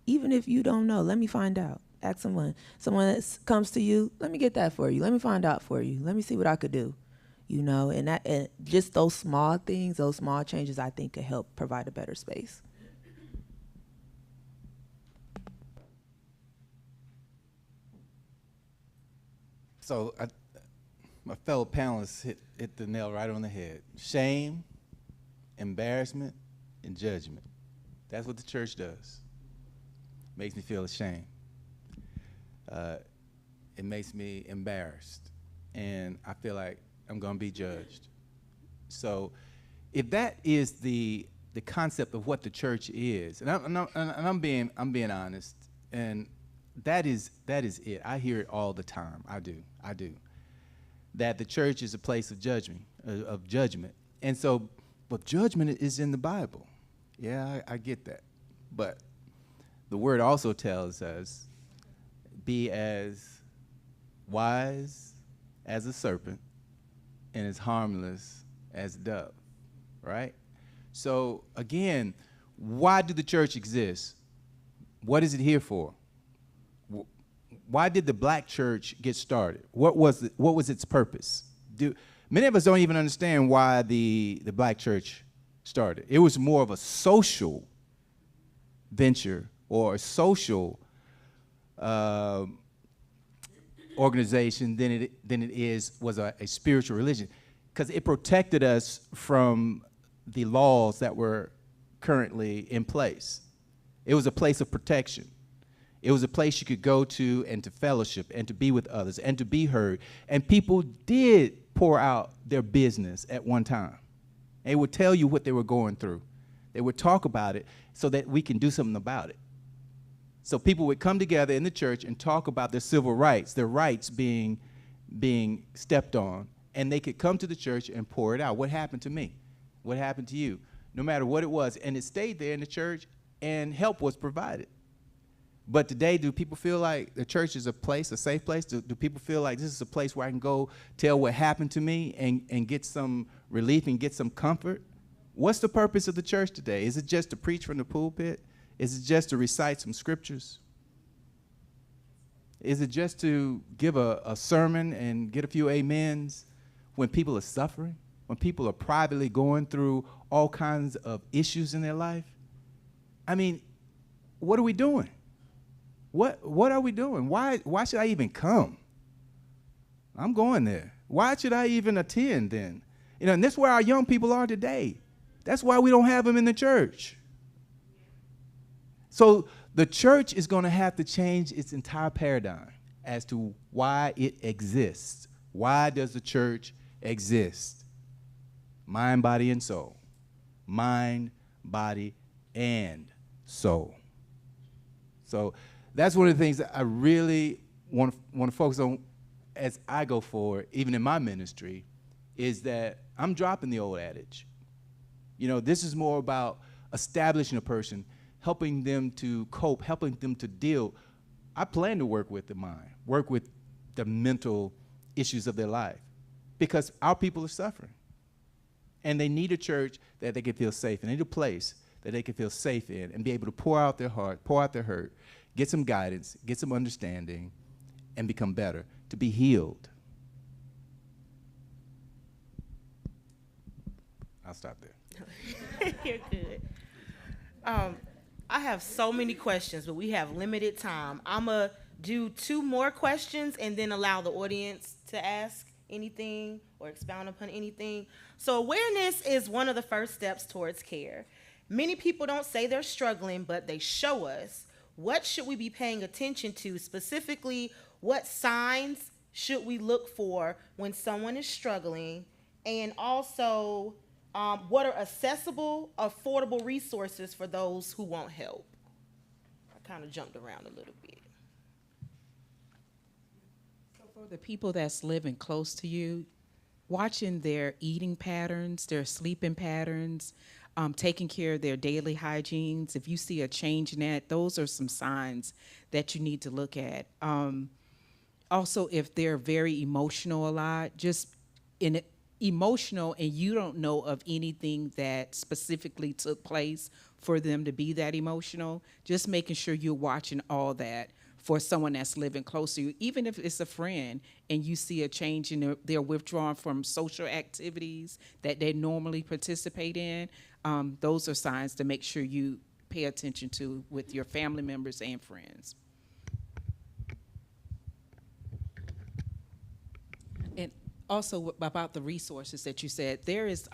Even if you don't know, let me find out. Ask someone that comes to you, let me get that for you. Let me find out for you. Let me see what I could do. You know, and just those small things, those small changes, I think could help provide a better space. So my fellow panelists hit the nail right on the head. Shame, embarrassment, and judgment. That's what the church does. Makes me feel ashamed. It makes me embarrassed. And I feel like I'm going to be judged. So if that is the concept of what the church is, and I'm being honest, and that is it. I hear it all the time. I do. That the church is a place of judgment. And so, but judgment is in the Bible. Yeah, I get that. But the word also tells us, be as wise as a serpent and as harmless as a dove, right? So again, why did the church exist? What is it here for? Why did the black church get started? What was its purpose? Many of us don't even understand why the black church started. It was more of a social venture or a social organization than it was a spiritual religion, because it protected us from the laws that were currently in place. It was a place of protection. It was a place you could go to and to fellowship and to be with others and to be heard. And people did pour out their business at one time. They would tell you what they were going through. They would talk about it so that we can do something about it. So people would come together in the church and talk about their civil rights, their rights being stepped on, and they could come to the church and pour it out. What happened to me? What happened to you? No matter what it was. And it stayed there in the church, and help was provided. But today, do people feel like the church is a place, a safe place? Do people feel like this is a place where I can go tell what happened to me and get some relief and get some comfort? What's the purpose of the church today? Is it just to preach from the pulpit? Is it just to recite some scriptures? Is it just to give a sermon and get a few amens when people are suffering? When people are privately going through all kinds of issues in their life? I mean, what are we doing? What are we doing? Why should I even come? I'm going there. Why should I even attend then? You know, and that's where our young people are today. That's why we don't have them in the church. So the church is going to have to change its entire paradigm as to why it exists. Why does the church exist? Mind, body, and soul. Mind, body, and soul. So that's one of the things that I really want to focus on as I go forward, even in my ministry, is that I'm dropping the old adage. You know, this is more about establishing a person, helping them to cope, helping them to deal. I plan to work with the mind, work with the mental issues of their life, because our people are suffering. And they need a church that they can feel safe. They need a place that they can feel safe in and be able to pour out their heart, pour out their hurt, get some guidance, get some understanding, and become better, to be healed. I'll stop there. You're good. I have so many questions, but we have limited time. I'm going to do 2 more questions and then allow the audience to ask anything or expound upon anything. So awareness is one of the first steps towards care. Many people don't say they're struggling, but they show us. What should we be paying attention to? Specifically, what signs should we look for when someone is struggling? And also, what are accessible, affordable resources for those who want help? I kind of jumped around a little bit. So for the people that's living close to you, watching their eating patterns, their sleeping patterns, taking care of their daily hygienes, if you see a change in that, those are some signs that you need to look at. Also, if they're very emotional a lot, just emotional and you don't know of anything that specifically took place for them to be that emotional, just making sure you're watching all that for someone that's living close to you. Even if it's a friend and you see a change in they're withdrawing from social activities that they normally participate in, those are signs to make sure you pay attention to with your family members and friends. And also about the resources that you said, there is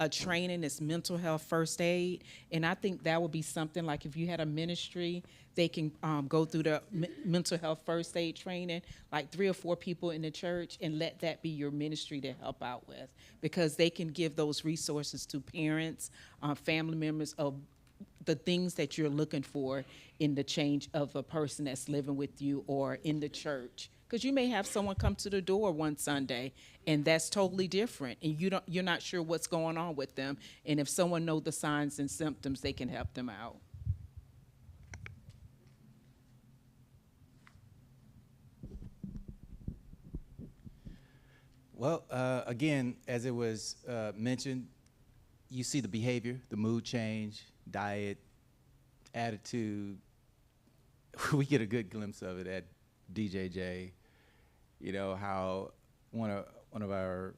a training that's mental health first aid, and I think that would be something like if you had a ministry, they can go through the mental health first aid training, like 3 or 4 people in the church, and let that be your ministry to help out with, because they can give those resources to parents, family members of the things that you're looking for in the change of a person that's living with you or in the church. Because you may have someone come to the door one Sunday and that's totally different, and you're not sure what's going on with them. And if someone knows the signs and symptoms, they can help them out. Well, again, as it was mentioned, you see the behavior, the mood change, diet, attitude. We get a good glimpse of it at DJJ. You know, how one of our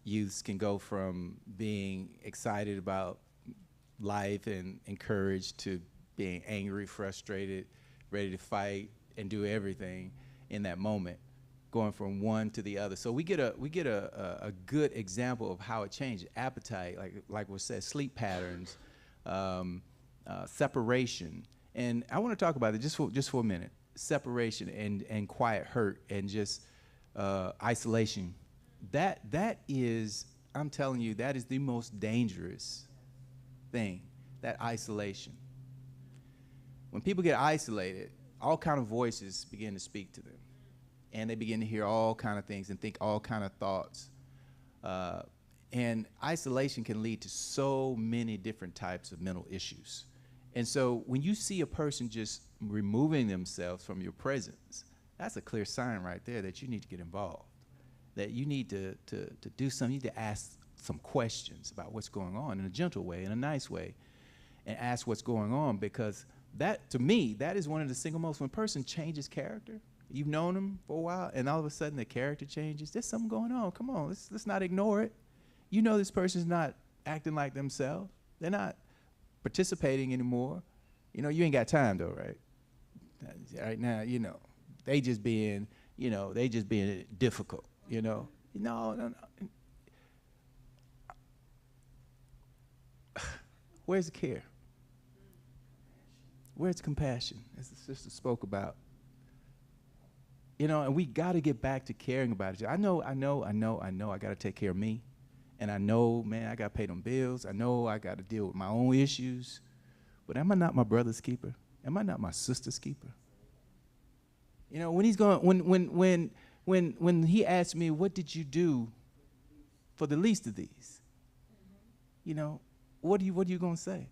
youths can go from being excited about life and encouraged to being angry, frustrated, ready to fight and do everything in that moment, going from one to the other. So we get a good example of how it changes. Appetite, like was said, sleep patterns, separation. And I want to talk about it just for a minute. Separation and quiet hurt and just isolation. That is, I'm telling you, that is the most dangerous thing, that isolation. When people get isolated, all kind of voices begin to speak to them. And they begin to hear all kind of things and think all kind of thoughts. And isolation can lead to so many different types of mental issues. And so when you see a person just removing themselves from your presence, that's a clear sign right there that you need to get involved, that you need to do something. You need to ask some questions about what's going on in a gentle way, in a nice way, and ask what's going on, because that, to me, that is one of the single most, when a person changes character, you've known them for a while, and all of a sudden the character changes, there's something going on. Come on, let's not ignore it. You know this person's not acting like themselves. They're not participating anymore. You know, you ain't got time though, right? Right now, you know, they just being difficult, you know. No. Where's the care? Where's compassion, as the sister spoke about? You know, and we got to get back to caring about it. I know, I got to take care of me. And I know, man, I got to pay them bills. I know I got to deal with my own issues. But am I not my brother's keeper? Am I not my sister's keeper? You know, when he's going, when he asked me, what did you do for the least of these? You know, what are you going to say?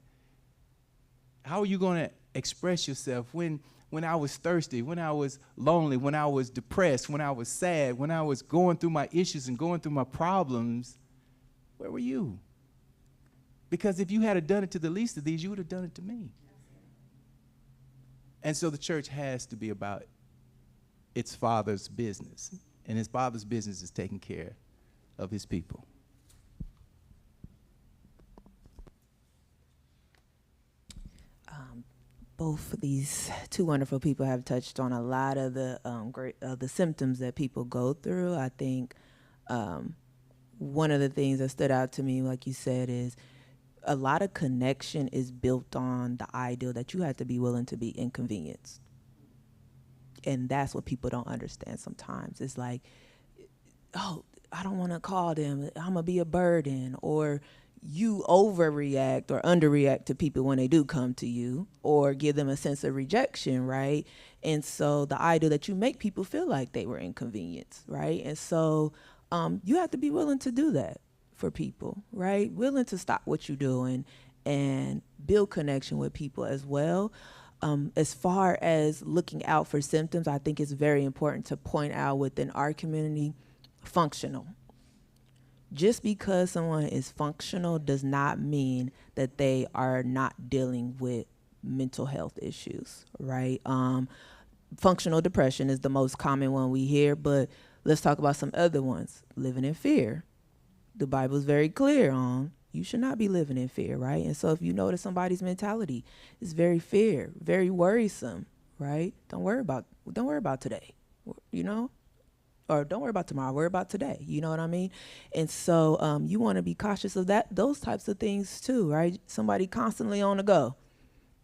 How are you going to express yourself when I was thirsty, when I was lonely, when I was depressed, when I was sad, when I was going through my issues and going through my problems? Where were you? Because if you had done it to the least of these, you would have done it to me. And so the church has to be about its Father's business. And his Father's business is taking care of his people. Both of these two wonderful people have touched on a lot of the symptoms that people go through. I think one of the things that stood out to me, like you said, is a lot of connection is built on the ideal that you have to be willing to be inconvenienced. And that's what people don't understand sometimes. It's like, oh, I don't want to call them, I'm going to be a burden, or you overreact or underreact to people when they do come to you, or give them a sense of rejection, right? And so the idea that you make people feel like they were inconvenienced, right? And so you have to be willing to do that for people, right? Willing to stop what you're doing and build connection with people as well. As far as looking out for symptoms, I think it's very important to point out within our community, functional. Just because someone is functional does not mean that they are not dealing with mental health issues, right? Functional depression is the most common one we hear, but let's talk about some other ones. Living in fear. The Bible is very clear on you should not be living in fear, right? And so if you notice somebody's mentality is very fear, very worrisome, right? Don't worry about today, you know? Or don't worry about tomorrow, worry about today. You know what I mean? And so you want to be cautious of those types of things too, right? Somebody constantly on the go.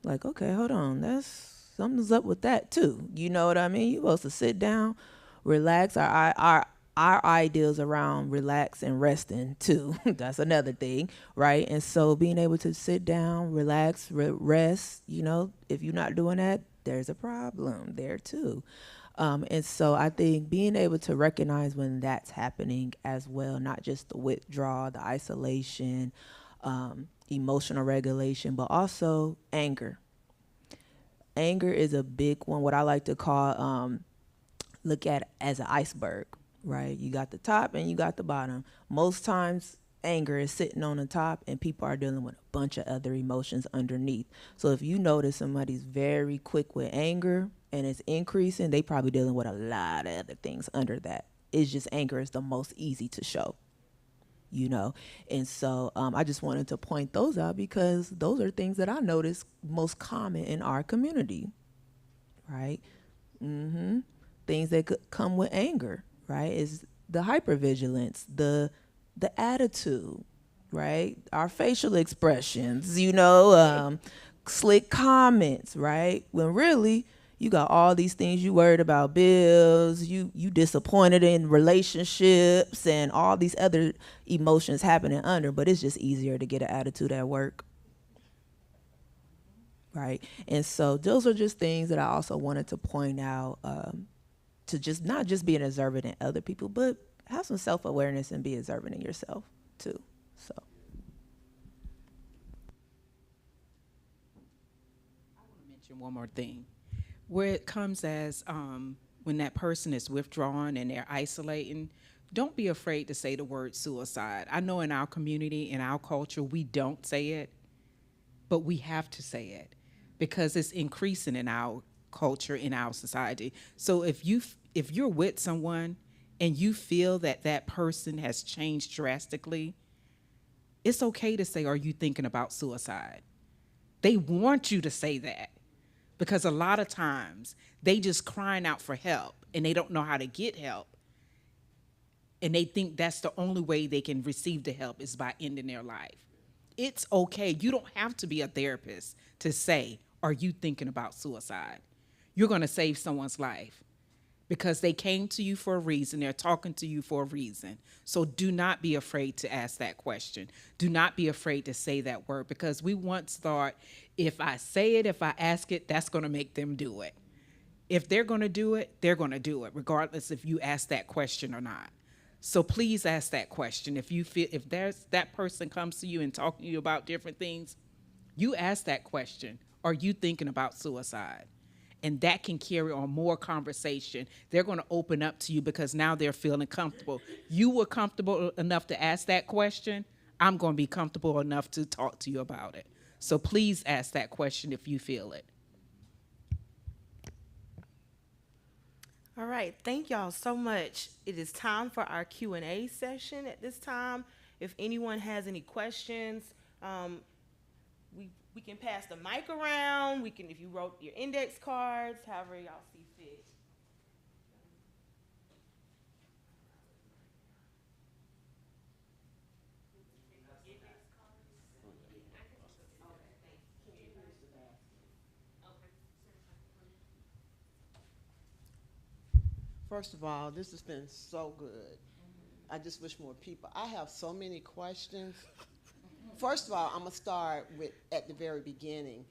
Like, okay, hold on. Something's up with that too. You know what I mean? You're supposed to sit down, relax. Our ideals around relax and resting too. That's another thing, right? And so being able to sit down, relax, rest, you know, if you're not doing that, there's a problem there too. And so I think being able to recognize when that's happening as well, not just the withdrawal, the isolation, emotional regulation, but also anger. Anger is a big one, what I like to call, look at as an iceberg, right? You got the top and you got the bottom. Most times anger is sitting on the top and people are dealing with a bunch of other emotions underneath. So if you notice somebody's very quick with anger and it's increasing, they probably dealing with a lot of other things under that. It's just anger is the most easy to show, you know? And so I just wanted to point those out because those are things that I notice most common in our community, right? Things that could come with anger, right? Is the hypervigilance, the attitude, right? Our facial expressions, you know, slick comments, right? When really you got all these things you worried about, bills, you disappointed in relationships and all these other emotions happening under, but it's just easier to get an attitude at work. Right. And so those are just things that I also wanted to point out, to just not just being observant in other people, but have some self-awareness and be observant in yourself too. So I want to mention one more thing. Where it comes as when that person is withdrawn and they're isolating, don't be afraid to say the word suicide. I know in our community, in our culture, we don't say it, but we have to say it because it's increasing in our culture, in our society. So if you're with someone and you feel that person has changed drastically, it's okay to say, are you thinking about suicide? They want you to say that because a lot of times they just crying out for help and they don't know how to get help. And they think that's the only way they can receive the help is by ending their life. It's okay. You don't have to be a therapist to say, are you thinking about suicide? You're going to save someone's life because they came to you for a reason. They're talking to you for a reason. So do not be afraid to ask that question. Do not be afraid to say that word because we once thought if I say it, if I ask it, that's going to make them do it. If they're going to do it, they're going to do it, regardless if you ask that question or not. So please ask that question. If that person comes to you and talking to you about different things, you ask that question. Are you thinking about suicide? And that can carry on more conversation. They're going to open up to you because now they're feeling comfortable. You were comfortable enough to ask that question. I'm going to be comfortable enough to talk to you about it. So please ask that question if you feel it. All right, thank y'all so much. It is time for our Q&A session at this time. If anyone has any questions, we can pass the mic around. We can, if you wrote your index cards, however y'all see fit. First of all, this has been so good. I just wish more people. I have so many questions. First of all, I'm gonna start with at the very beginning.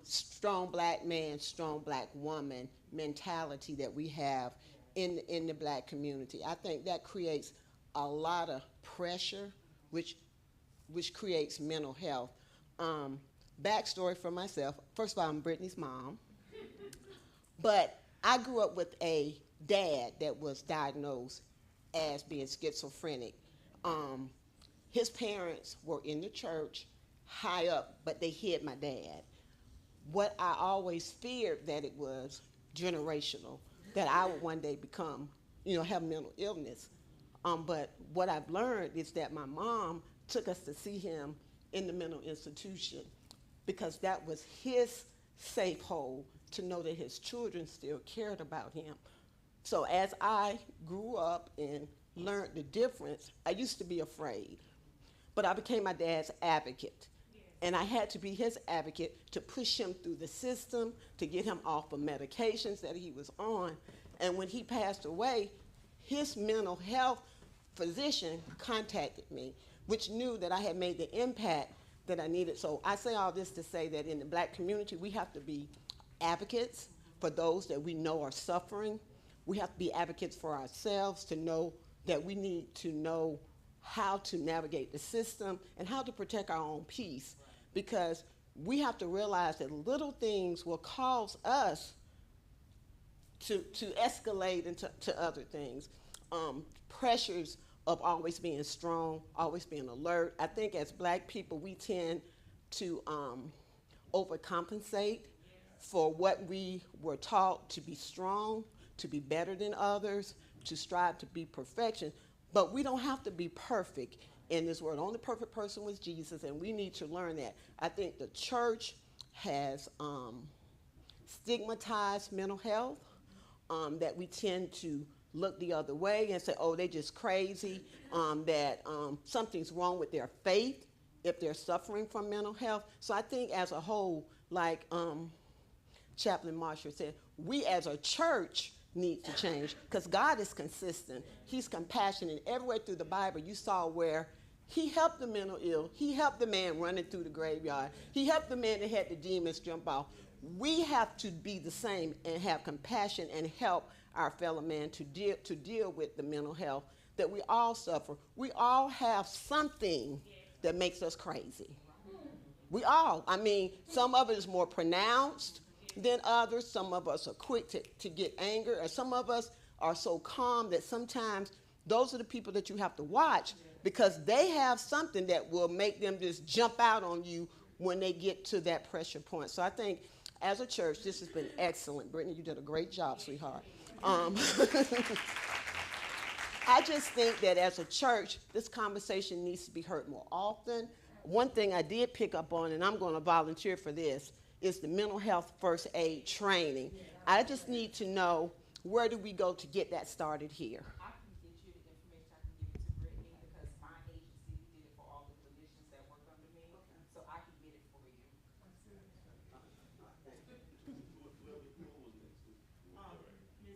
Strong black man, strong black woman mentality that we have in the black community. I think that creates a lot of pressure, which creates mental health. Backstory for myself. First of all, I'm Brittany's mom, but I grew up with a dad that was diagnosed as being schizophrenic. His parents were in the church, high up, but they hid my dad. What I always feared that it was generational, that I would one day become, have mental illness. But what I've learned is that my mom took us to see him in the mental institution because that was his safe hole to know that his children still cared about him. So as I grew up and learned the difference, I used to be afraid, but I became my dad's advocate. And I had to be his advocate to push him through the system, to get him off of medications that he was on. And when he passed away, his mental health physician contacted me, which knew that I had made the impact that I needed. So I say all this to say that in the black community, we have to be advocates for those that we know are suffering. We have to be advocates for ourselves to know that we need to know how to navigate the system and how to protect our own peace, because we have to realize that little things will cause us to escalate into other things. Pressures of always being strong, always being alert. I think as black people, we tend to overcompensate for what we were taught to be strong, to be better than others, to strive to be perfection. But we don't have to be perfect in this world. The only perfect person was Jesus, and we need to learn that. I think the church has stigmatized mental health, that we tend to look the other way and say, oh, they're just crazy, that something's wrong with their faith if they're suffering from mental health. So I think as a whole, like Chaplain Marshall said, we as a church need to change, because God is consistent. He's compassionate. Everywhere through the Bible, you saw where he helped the mental ill. He helped the man running through the graveyard. He helped the man that had the demons jump off. We have to be the same and have compassion and help our fellow man to deal with the mental health that we all suffer. We all have something that makes us crazy. We all. I mean, some of it is more pronounced than others. Some of us are quick to get anger, and some of us are so calm that sometimes those are the people that you have to watch, because they have something that will make them just jump out on you when they get to that pressure point. So I think as a church, this has been excellent. Brittany, you did a great job, sweetheart. I just think that as a church, this conversation needs to be heard more often. One thing I did pick up on, and I'm going to volunteer for this, is the mental health first aid training. I just need to know, where do we go to get that started here? I can get you the information. I can give it to Brittany, because my agency did it for all the clinicians that work under me, so I can get it for you.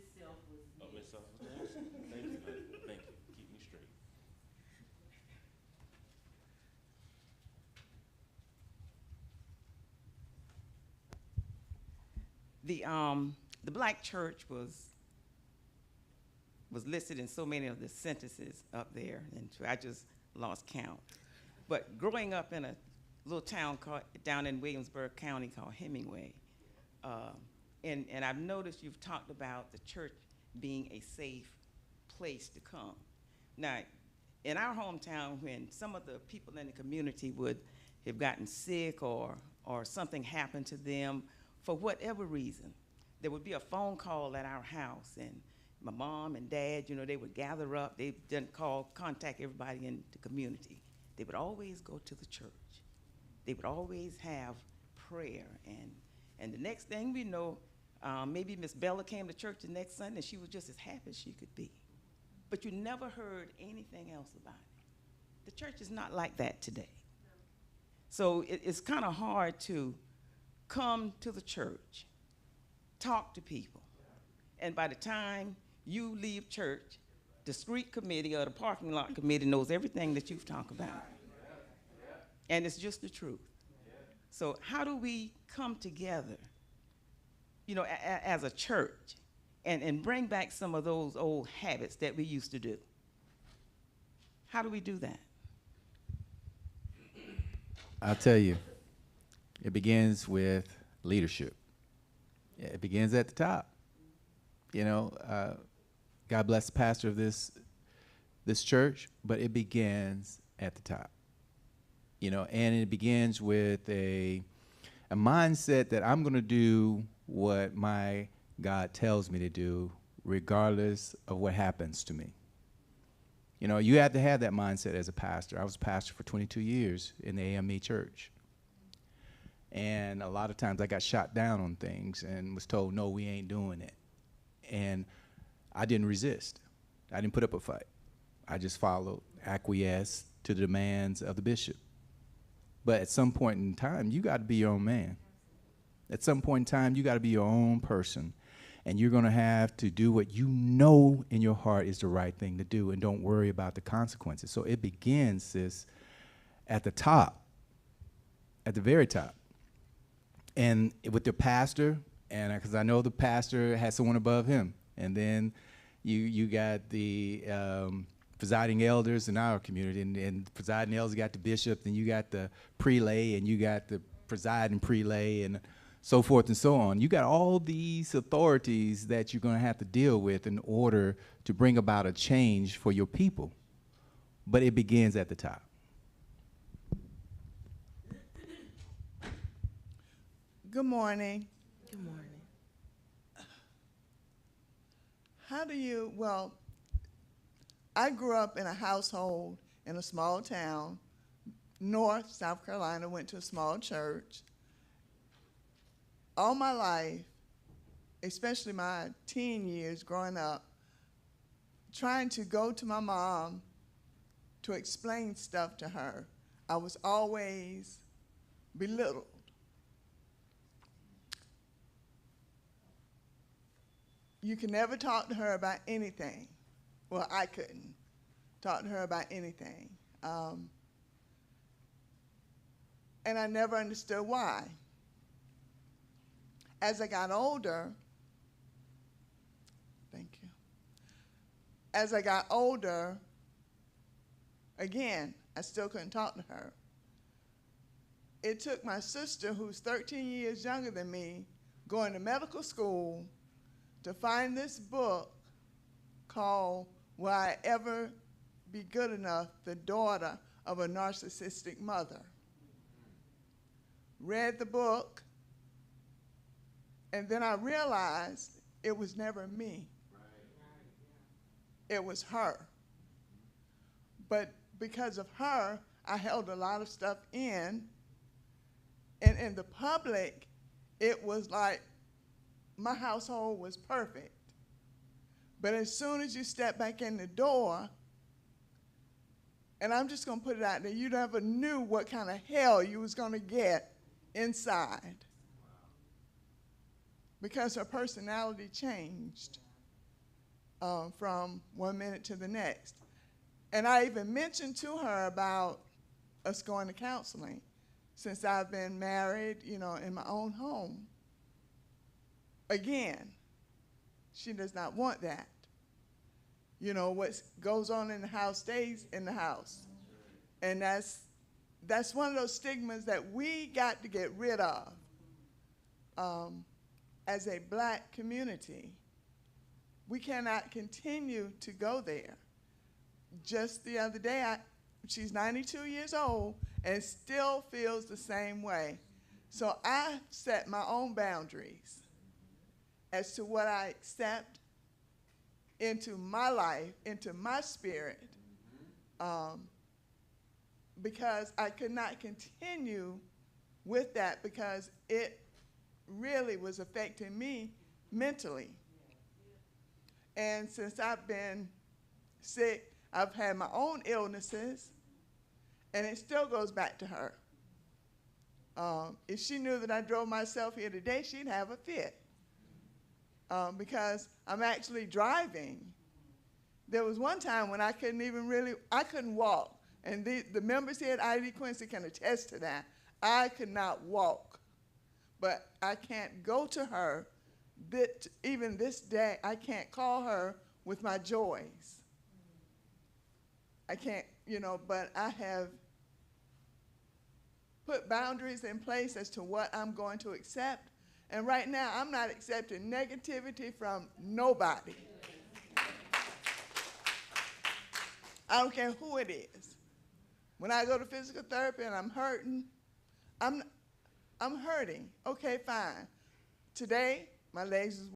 Ms. Self was Miss Self, thank you, thank you, keep me straight. The black church was listed in so many of the sentences up there, and I just lost count. But growing up in a little town down in Williamsburg County called Hemingway, and I've noticed you've talked about the church being a safe place to come. Now, in our hometown, when some of the people in the community would have gotten sick or something happened to them for whatever reason, there would be a phone call at our house, and my mom and dad, you know, they would gather up. They didn't contact everybody in the community. They would always go to the church. They would always have prayer, and the next thing we know, maybe Miss Bella came to church the next Sunday, and she was just as happy as she could be. But you never heard anything else about it. The church is not like that today. So it's kind of hard to come to the church, talk to people, and by the time you leave church, the street committee or the parking lot committee knows everything that you've talked about. And it's just the truth. So how do we come together, you know, as a church and bring back some of those old habits that we used to do? How do we do that? I'll tell you, it begins with leadership. It begins at the top. You know, God bless the pastor of this church, but it begins at the top. You know, and it begins with a mindset that I'm going to do what my God tells me to do, regardless of what happens to me. You know, you have to have that mindset as a pastor. I was a pastor for 22 years in the AME church. And a lot of times I got shot down on things and was told, no, we ain't doing it. And I didn't resist. I didn't put up a fight. I just followed, acquiesced to the demands of the bishop. But at some point in time, you got to be your own man. At some point in time, you got to be your own person. And you're going to have to do what you know in your heart is the right thing to do, and don't worry about the consequences. So it begins, sis, at the top, at the very top. And with the pastor, and because I know the pastor has someone above him. And then you got the presiding elders in our community, and presiding elders got the bishop, and you got the prelay, and you got the presiding prelay, and so forth and so on. You got all these authorities that you're going to have to deal with in order to bring about a change for your people. But it begins at the top. Good morning. Good morning. How do you, well, I grew up in a household in a small town, North South Carolina, went to a small church. All my life, especially my teen years growing up, trying to go to my mom to explain stuff to her, I was always belittled. You can never talk to her about anything. Well, I couldn't talk to her about anything. And I never understood why. As I got older, thank you. As I got older, again, I still couldn't talk to her. It took my sister, who's 13 years younger than me, going to medical school to find this book called Will I Ever Be Good Enough? The Daughter of a Narcissistic Mother. Read the book, and then I realized it was never me. It was her. But because of her, I held a lot of stuff in, and in the public, it was like my household was perfect. But as soon as you step back in the door, and I'm just going to put it out there, you never knew what kind of hell you was going to get inside. Because her personality changed from one minute to the next. And I even mentioned to her about us going to counseling, since I've been married, you know, in my own home. Again, she does not want that. You know, what goes on in the house stays in the house. And that's one of those stigmas that we got to get rid of as a black community. We cannot continue to go there. just the other day, she's 92 years old and still feels the same way. So I set my own boundaries as to what I accept into my life, into my spirit, because I could not continue with that because it really was affecting me mentally. And since I've been sick, I've had my own illnesses, and it still goes back to her. If she knew that I drove myself here today, she'd have a fit. Because I'm actually driving. There was one time when I couldn't walk. And the members here at ID Quincy can attest to that. I could not walk. But I can't go to her, even this day, I can't call her with my joys. I can't, but I have put boundaries in place as to what I'm going to accept. And right now, I'm not accepting negativity from nobody. I don't care who it is. When I go to physical therapy and I'm hurting, I'm hurting. Okay, fine. Today, my legs is